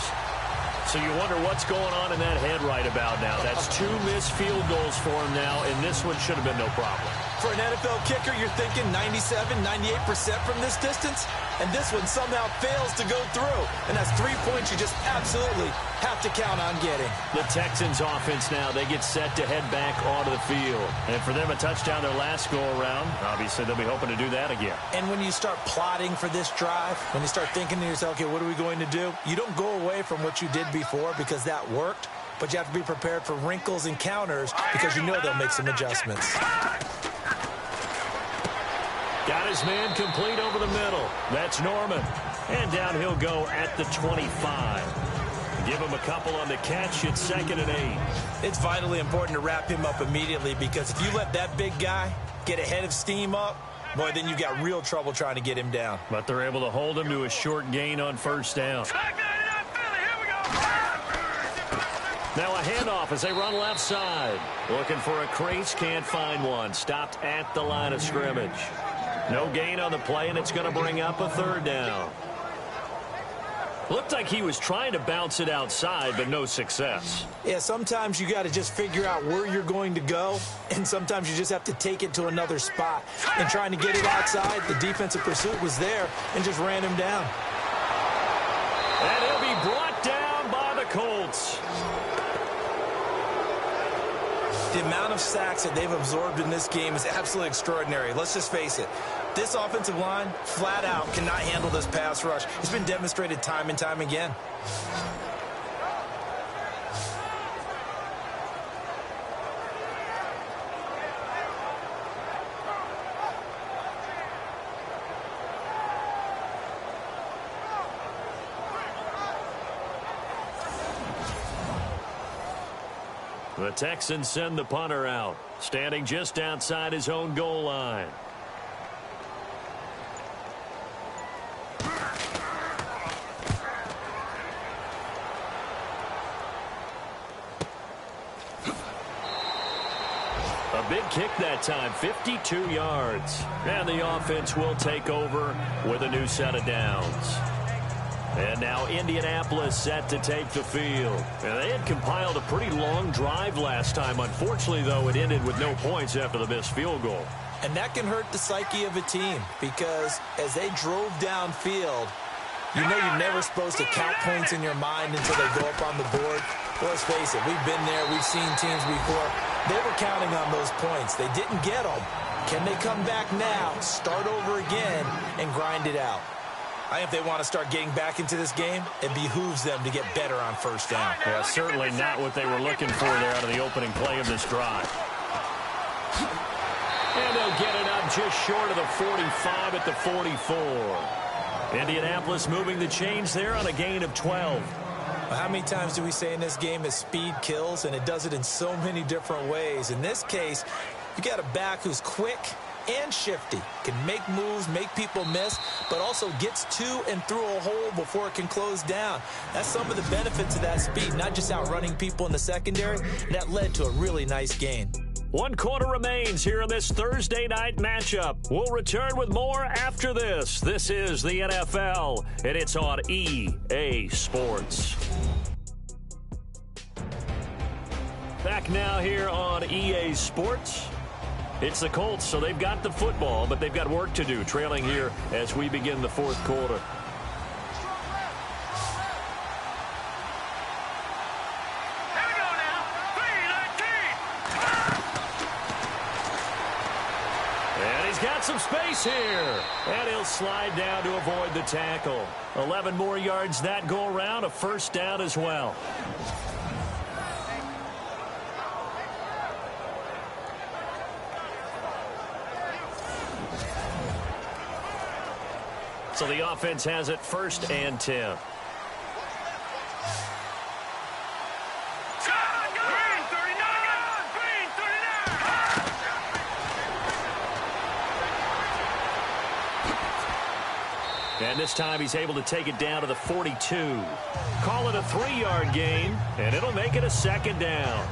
So you wonder what's going on in that head right about now. That's 2 missed field goals for him now, and this one should have been no problem. For an NFL kicker, you're thinking 97, 98% from this distance, and this one somehow fails to go through. And that's 3 points you just absolutely have to count on getting. The Texans offense now, they get set to head back onto the field. And for them, a touchdown their last go-around. Obviously, they'll be hoping to do that again. And when you start plotting for this drive, when you start thinking to yourself, okay, what are we going to do? You don't go away from what you did before because that worked, but you have to be prepared for wrinkles and counters because you know they'll make some adjustments. Got his man complete over the middle. That's Norman. And down he'll go at the 25. Give him a couple on the catch. It's 2nd and 8. It's vitally important to wrap him up immediately because if you let that big guy get a head of steam up, boy, then you've got real trouble trying to get him down. But they're able to hold him to a short gain on first down. Now a handoff as they run left side. Looking for a crease, can't find one. Stopped at the line of scrimmage. No gain on the play, and it's going to bring up a 3rd down. Looked like he was trying to bounce it outside, but no success. Yeah, sometimes you got to just figure out where you're going to go, and sometimes you just have to take it to another spot. And trying to get it outside, the defensive pursuit was there and just ran him down. And he'll be brought down by the Colts. The amount of sacks that they've absorbed in this game is absolutely extraordinary. Let's just face it. This offensive line, flat out, cannot handle this pass rush. It's been demonstrated time and time again. The Texans send the punter out, standing just outside his own goal line. A big kick that time, 52 yards. And the offense will take over with a new set of downs. And now Indianapolis set to take the field. And they had compiled a pretty long drive last time. Unfortunately, though, it ended with no points after the missed field goal. And that can hurt the psyche of a team because as they drove downfield, you know you're never supposed to count points in your mind until they go up on the board. Well, let's face it, we've been there. We've seen teams before. They were counting on those points. They didn't get them. Can they come back now, start over again, and grind it out? I think if they want to start getting back into this game, it behooves them to get better on first down. Yeah, certainly not what they were looking for there out of the opening play of this drive. And they'll get it up just short of the 45 at the 44. Indianapolis moving the chains there on a gain of 12. Well, how many times do we say in this game that speed kills, and it does it in so many different ways? In this case, you got a back who's quick and shifty, can make moves, make people miss, but also gets to and through a hole before it can close down. That's some of the benefits of that speed, not just outrunning people in the secondary. That led to a really nice gain. 1 quarter remains here in this Thursday night matchup. We'll return with more after this. This is the NFL, and it's on EA Sports. Back now here on EA Sports. It's the Colts, so they've got the football, but they've got work to do, trailing here as we begin the 4th quarter. And He's got some space here. And he'll slide down to avoid the tackle. 11 more yards that go around, a first down as well. So the offense has it 1st and 10. And this time he's able to take it down to the 42. Call it a 3-yard gain, and it'll make it a 2nd down.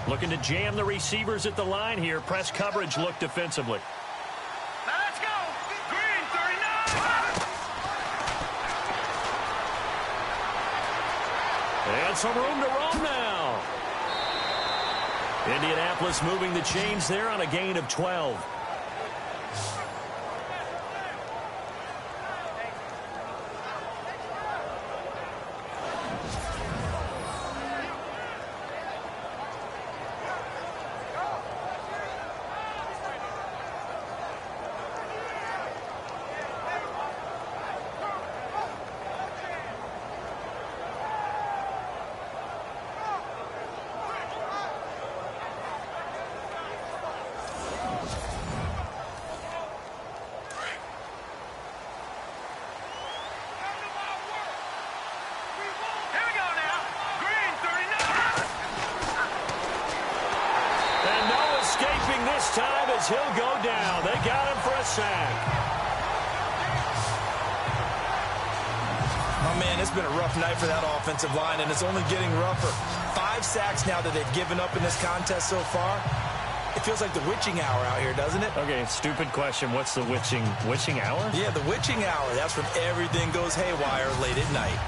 Looking to jam the receivers at the line here. Press coverage look defensively. Let's go. Green 39. And some room to roam now. Indianapolis moving the chains there on a gain of 12. This time as he'll go down. They got him for a sack. Oh, man, it's been a rough night for that offensive line, and it's only getting rougher. 5 sacks now that they've given up in this contest so far. It feels like the witching hour out here, doesn't it? Okay, stupid question. What's the witching hour? Yeah, the witching hour. That's when everything goes haywire late at night.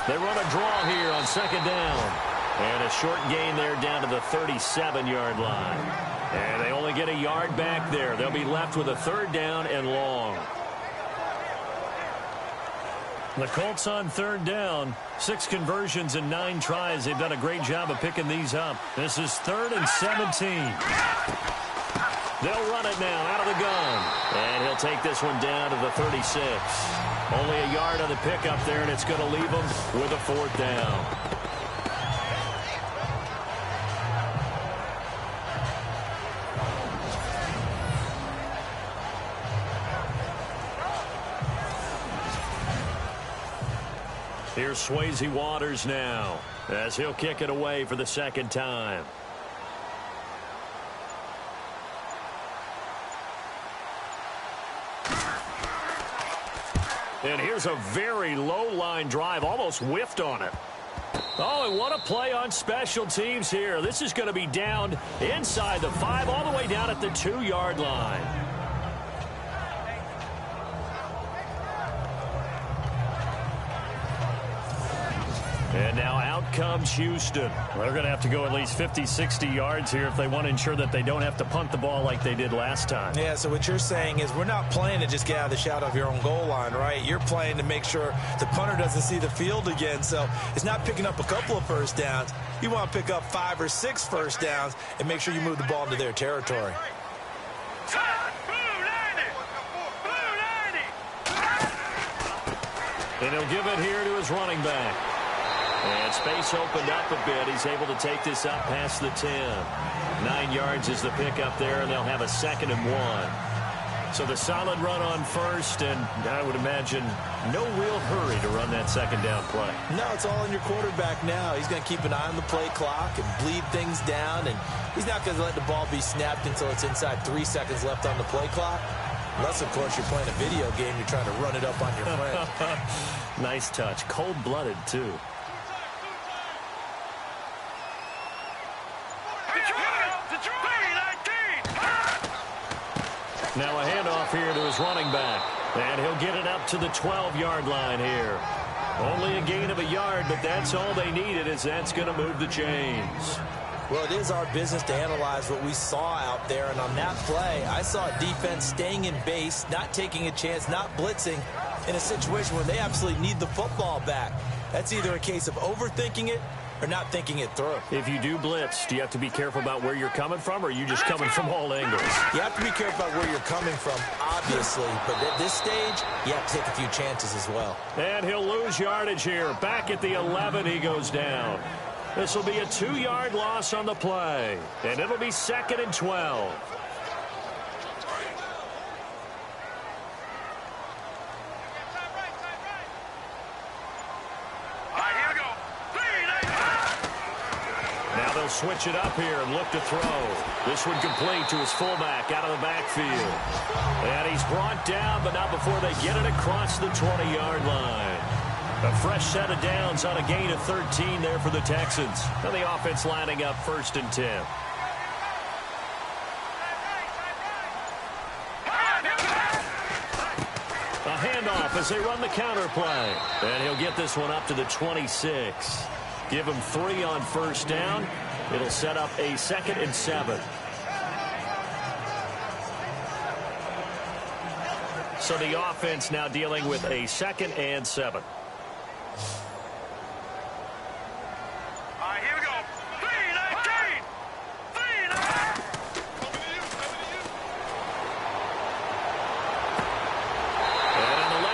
They run a draw here on 2nd down. And a short gain there down to the 37-yard line. And they only get a yard back there. They'll be left with a 3rd down and long. The Colts on 3rd down. 6 conversions and 9 tries. They've done a great job of picking these up. This is 3rd and 17. They'll run it now out of the gun. And he'll take this one down to the 36. Only a yard on the pickup there, and it's going to leave them with a 4th down. Here's Swayze Waters now as he'll kick it away for the 2nd time. And here's a very low-line drive, almost whiffed on it. Oh, and what a play on special teams here. This is going to be down inside the 5, all the way down at the 2-yard line. And now out comes Houston. They're going to have to go at least 50, 60 yards here if they want to ensure that they don't have to punt the ball like they did last time. Yeah, so what you're saying is we're not playing to just get out of the shadow of your own goal line, right? You're playing to make sure the punter doesn't see the field again. So it's not picking up a couple of first downs. You want to pick up 5 or 6 first downs and make sure you move the ball into their territory. And he'll give it here to his running back. And space opened up a bit. He's able to take this up past the 10. 9 yards is the pickup there, and they'll have a 2nd and 1. So the solid run on 1st, and I would imagine no real hurry to run that 2nd down play. No, it's all in your quarterback now. He's going to keep an eye on the play clock and bleed things down, and he's not going to let the ball be snapped until it's inside 3 seconds left on the play clock. Unless, of course, you're playing a video game, you're trying to run it up on your friend. Nice touch. Cold-blooded, too. Now a handoff here to his running back. And he'll get it up to the 12-yard line here. Only a gain of a yard, but that's all they needed, as that's going to move the chains. Well, it is our business to analyze what we saw out there, and on that play, I saw a defense staying in base, not taking a chance, not blitzing in a situation where they absolutely need the football back. That's either a case of overthinking it or not thinking it through. If you do blitz, do you have to be careful about where you're coming from, or are you just coming from all angles? You have to be careful about where you're coming from, obviously, but at this stage, you have to take a few chances as well. And he'll lose yardage here. Back at the 11, he goes down. This will be a 2-yard loss on the play, and it'll be 2nd and 12. Now they'll switch it up here and look to throw. This one complete to his fullback out of the backfield. And he's brought down, but not before they get it across the 20-yard line. A fresh set of downs on a gain of 13 there for the Texans. And the offense lining up 1st and 10. A handoff as they run the counter play. And he'll get this one up to the 26. Give him 3 on 1st down. It'll set up a 2nd and 7. So the offense now dealing with a 2nd and 7.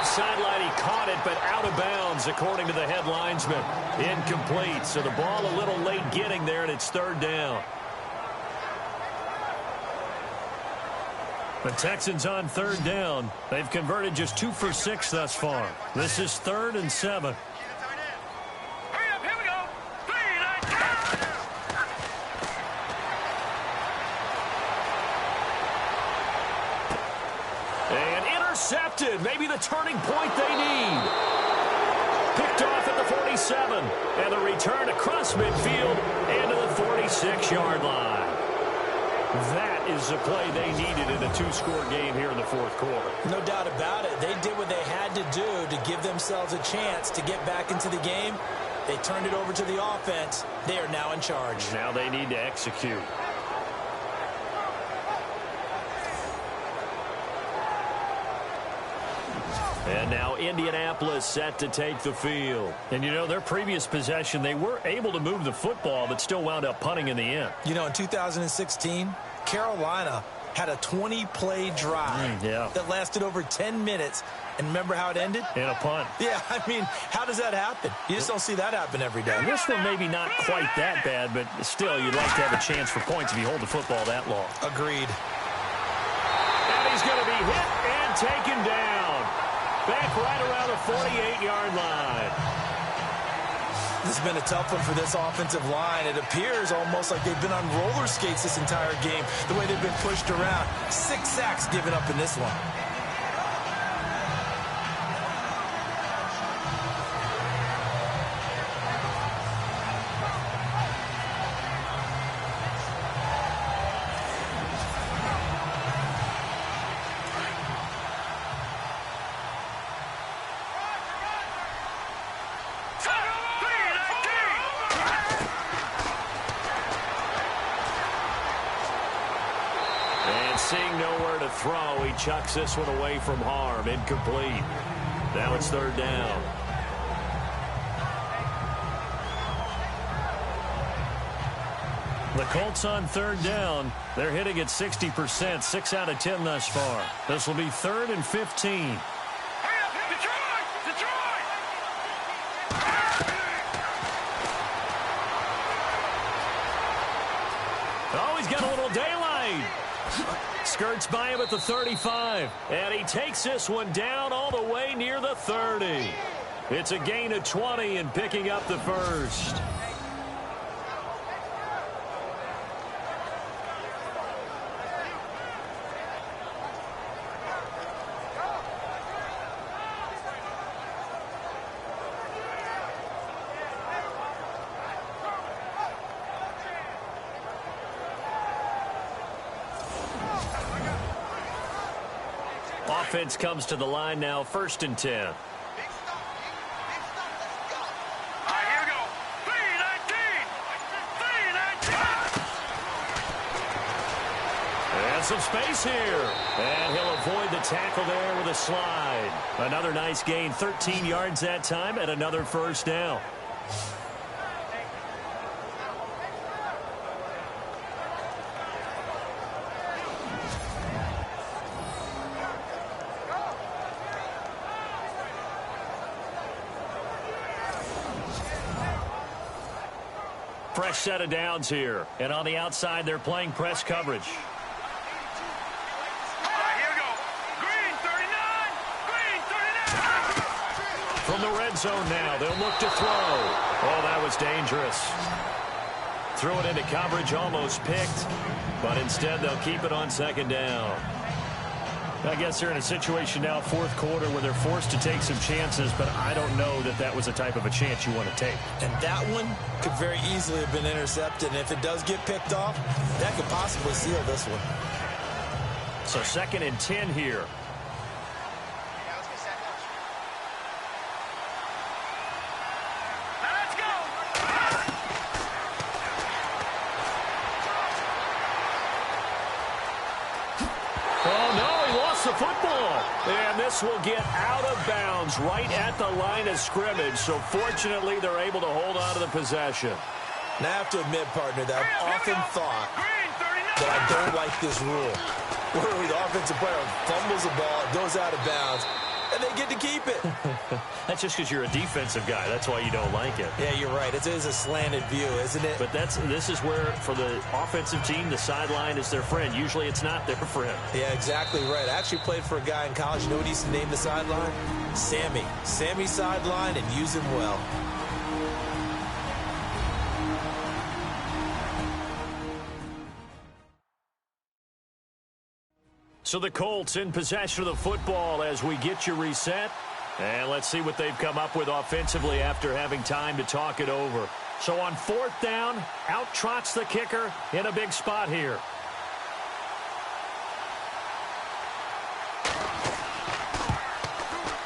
Sideline, he caught it, but out of bounds, according to the head linesman. Incomplete, so the ball a little late getting there, and it's 3rd down. The Texans on 3rd down. They've converted just 2 for 6 thus far. This is 3rd and 7. Intercepted, maybe the turning point they need. Picked off at the 47, and the return across midfield and to the 46-yard line. That is the play they needed in a 2-score game here in the 4th quarter. No doubt about it. They did what they had to do to give themselves a chance to get back into the game. They turned it over to the offense. They are now in charge. Now they need to execute. And now Indianapolis set to take the field. And, you know, their previous possession, they were able to move the football, but still wound up punting in the end. You know, in 2016, Carolina had a 20-play drive that lasted over 10 minutes. And remember how it ended? In a punt. Yeah, I mean, how does that happen? You just don't see that happen every day. And this one maybe not quite that bad, but still, you'd like to have a chance for points if you hold the football that long. Agreed. And he's going to be hit and taken down. Back right around the 48-yard line. This has been a tough one for this offensive line. It appears almost like they've been on roller skates this entire game, the way they've been pushed around. 6 sacks given up in this one. Seeing nowhere to throw, he chucks this one away from harm. Incomplete. Now it's 3rd down. The Colts on 3rd down. They're hitting at 60%, 6 out of 10 thus far. This will be 3rd and 15. Oh, he's got a little daylight. Skirts by him at the 35, and he takes this one down all the way near the 30. It's a gain of 20 and picking up the 1st. Offense comes to the line now, 1st and 10. Has some space here. And he'll avoid the tackle there with a slide. Another nice gain, 13 yards that time, and another first down. Fresh set of downs here. And on the outside, they're playing press coverage. Here we go. Green 39. Green 39. From the red zone now, they'll look to throw. Oh, that was dangerous. Threw it into coverage, almost picked. But instead, they'll keep it on second down. I guess they're in a situation now, fourth quarter, where they're forced to take some chances, but I don't know that that was the type of a chance you want to take. And that one could very easily have been intercepted, and if it does get picked off, that could possibly seal this one. So 2nd and 10 here. Let's go. Oh, no, he lost the football. And this will get out of bounds right at the line of scrimmage. So fortunately, they're able to hold on to the possession. Now, I have to admit, partner, that I've often thought that I don't like this rule, where the offensive player fumbles the ball, it goes out of bounds, and they get to keep it. That's just because you're a defensive guy. That's why you don't like it. Yeah, you're right. It is a slanted view, isn't it? But this is where, for the offensive team, the sideline is their friend. Usually it's not their friend. Yeah, exactly right. I actually played for a guy in college. You know what he used to name the sideline? Sammy. Sammy sideline, and use him well. So the Colts in possession of the football as we get you reset. And let's see what they've come up with offensively after having time to talk it over. So on 4th down, out trots the kicker in a big spot here.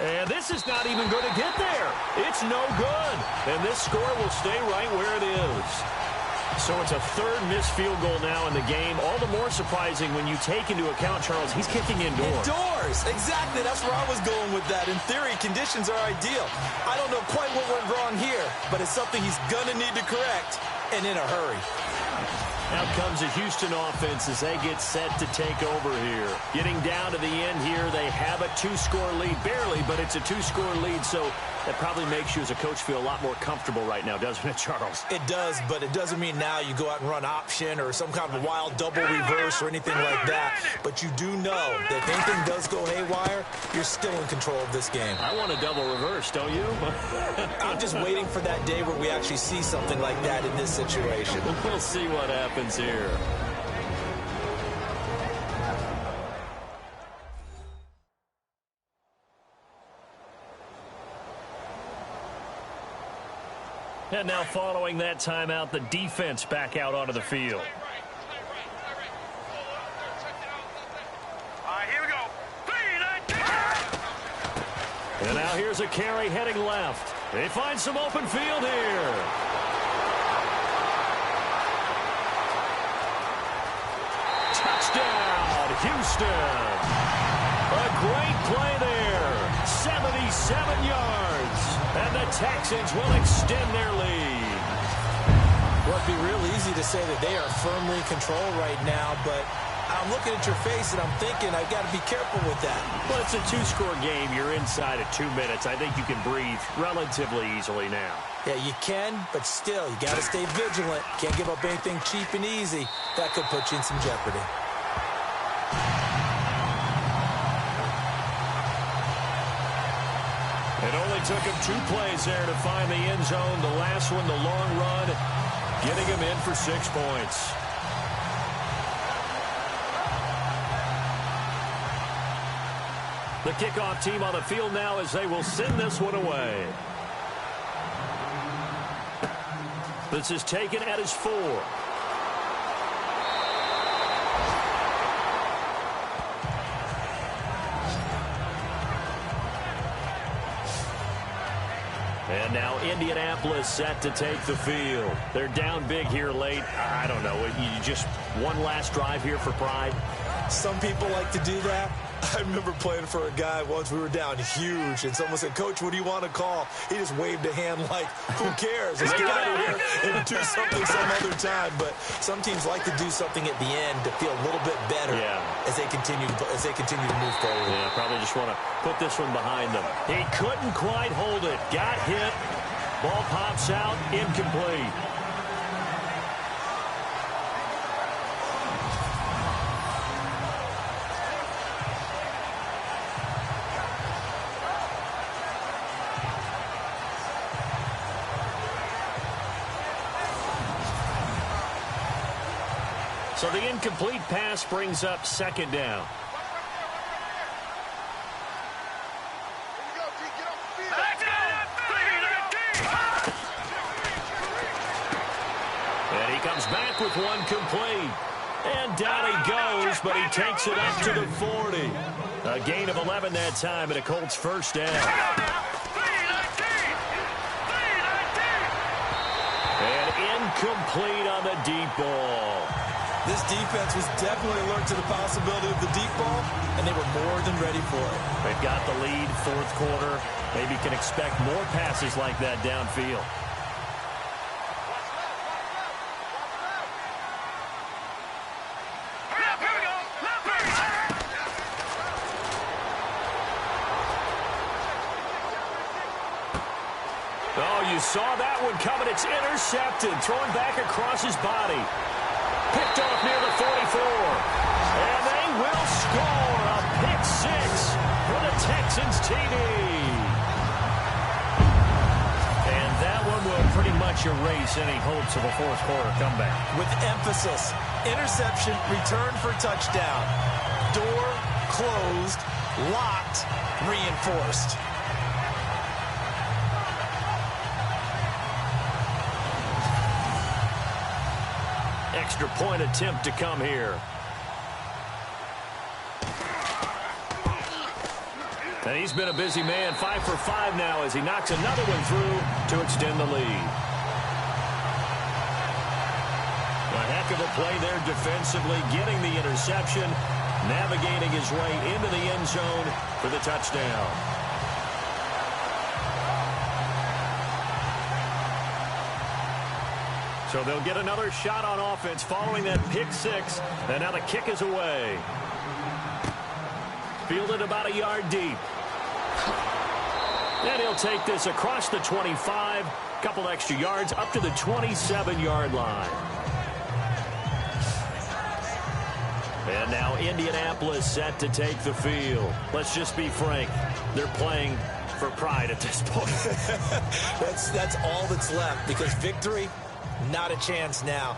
And this is not even going to get there. It's no good. And this score will stay right where it is. So it's a 3rd missed field goal now in the game. All the more surprising when you take into account, Charles, he's kicking indoors. Indoors! Exactly. That's where I was going with that. In theory, conditions are ideal. I don't know quite what went wrong here, but it's something he's going to need to correct, and in a hurry. Out comes the Houston offense as they get set to take over here. Getting down to the end here, they have a 2-score lead. Barely, but it's a 2-score lead, so that probably makes you as a coach feel a lot more comfortable right now, doesn't it, Charles? It does, but it doesn't mean now you go out and run option or some kind of wild double reverse or anything like that. But you do know that if anything does go haywire, you're still in control of this game. I want a double reverse, don't you? I'm just waiting for that day where we actually see something like that in this situation. We'll see what happens here. And now following that timeout, the defense back out onto the field. Here we go. And now here's a carry heading left. They find some open field here. Touchdown, Houston. A great play there. 77 yards. And the Texans will extend their lead. Well, it'd be real easy to say that they are firmly in control right now, but I'm looking at your face and I'm thinking I've got to be careful with that. Well, it's a 2-score game. You're inside of 2 minutes. I think you can breathe relatively easily now. Yeah, you can, but still, you got to stay vigilant. Can't give up anything cheap and easy. That could put you in some jeopardy. It only took him 2 plays there to find the end zone. The last one, the long run, getting him in for 6 points. The kickoff team on the field now as they will send this one away. This is taken at his 4. And now Indianapolis set to take the field. They're down big here late. I don't know. You just one last drive here for pride? Some people like to do that. I remember playing for a guy once. We were down huge, and someone said, "Coach, what do you want to call?" He just waved a hand like, who cares? Let's get out of here and do something some other time. But some teams like to do something at the end to feel a little bit better as they continue to move forward. Yeah, probably just want to put this one behind them. He couldn't quite hold it. Got hit. Ball pops out. Incomplete. So the incomplete pass brings up second down. And he comes back with one complete. And down he goes, but he takes it up to the 40. A gain of 11 that time, and a Colts first down. And incomplete on the deep ball. This defense was definitely alert to the possibility of the deep ball, and they were more than ready for it. They've got the lead, fourth quarter. Maybe can expect more passes like that downfield. Oh, you saw that one coming. It's intercepted, thrown back across his body. Picked off near the 44. And they will score a pick six for the Texans TD. And that one will pretty much erase any hopes of a fourth quarter comeback. With emphasis, interception, return for touchdown. Door closed, locked, reinforced. Extra point attempt to come here. And he's been a busy man, 5 for 5 now as he knocks another one through to extend the lead. A heck of a play there defensively, getting the interception, navigating his way into the end zone for the touchdown. So they'll get another shot on offense following that pick six. And now the kick is away. Fielded about a yard deep. And he'll take this across the 25. Couple extra yards up to the 27-yard line. And now Indianapolis set to take the field. Let's just be frank. They're playing for pride at this point. That's all that's left, because victory, not a chance now.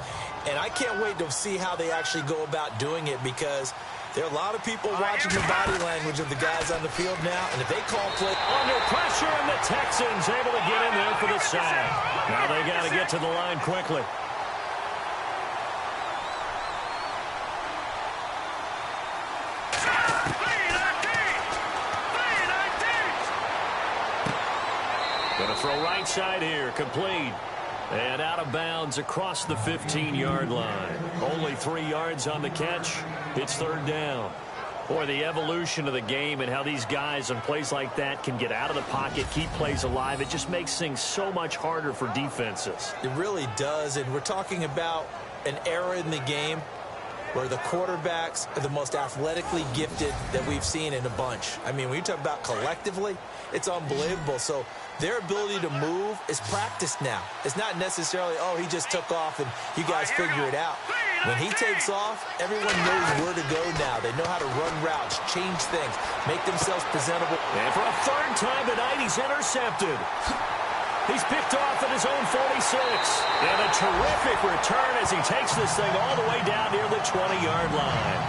And I can't wait to see how they actually go about doing it, because there are a lot of people watching the body language of the guys on the field now. And if they call play under pressure, and the Texans able to get in there for the sack. Now they got to get to the line quickly. Going to throw right side here, complete. And out of bounds across the 15-yard line. Only 3 yards on the catch. It's third down. Boy, the evolution of the game and how these guys on plays like that can get out of the pocket, keep plays alive, it just makes things so much harder for defenses. It really does, and we're talking about an era in the game where the quarterbacks are the most athletically gifted that we've seen in a bunch. I mean, when you talk about collectively, it's unbelievable. So their ability to move is practiced now. It's not necessarily, oh, he just took off and you guys figure it out. When he takes off, everyone knows where to go now. They know how to run routes, change things, make themselves presentable. And for a third time tonight, he's intercepted. He's picked off at his own 46. And a terrific return as he takes this thing all the way down near the 20-yard line.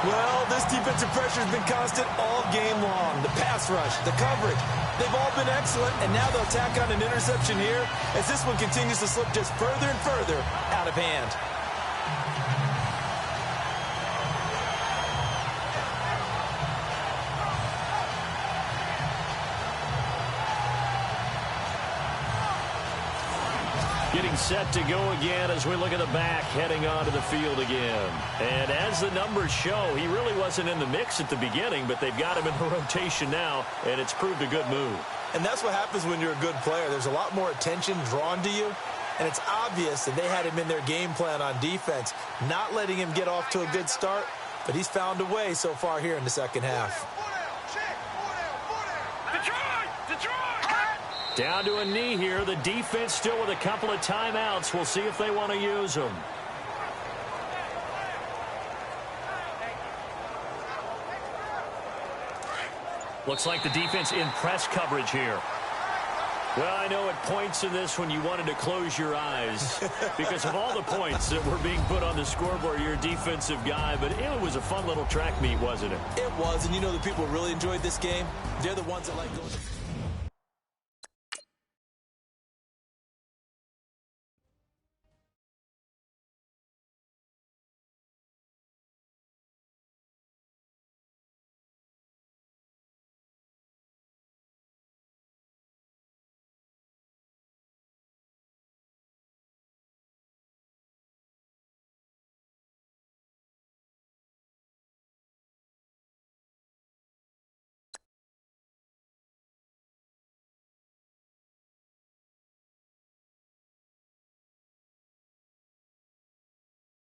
Well, this defensive pressure has been constant all game long. The pass rush, the coverage, they've all been excellent. And now they'll tack on an interception here as this one continues to slip just further and further out of hand. You getting set to go again as we look at the back heading onto the field again. And as the numbers show, he really wasn't in the mix at the beginning, but they've got him in the rotation now, and it's proved a good move. And that's what happens when you're a good player. There's a lot more attention drawn to you, and it's obvious that they had him in their game plan on defense, not letting him get off to a good start, but he's found a way so far here in the second half. Down to a knee here. The defense still with a couple of timeouts. We'll see if they want to use them. Looks like the defense in press coverage here. Well, I know at points in this when you wanted to close your eyes because of all the points that were being put on the scoreboard, you're a defensive guy, but it was a fun little track meet, wasn't it? It was, and you know the people who really enjoyed this game? They're the ones that like going...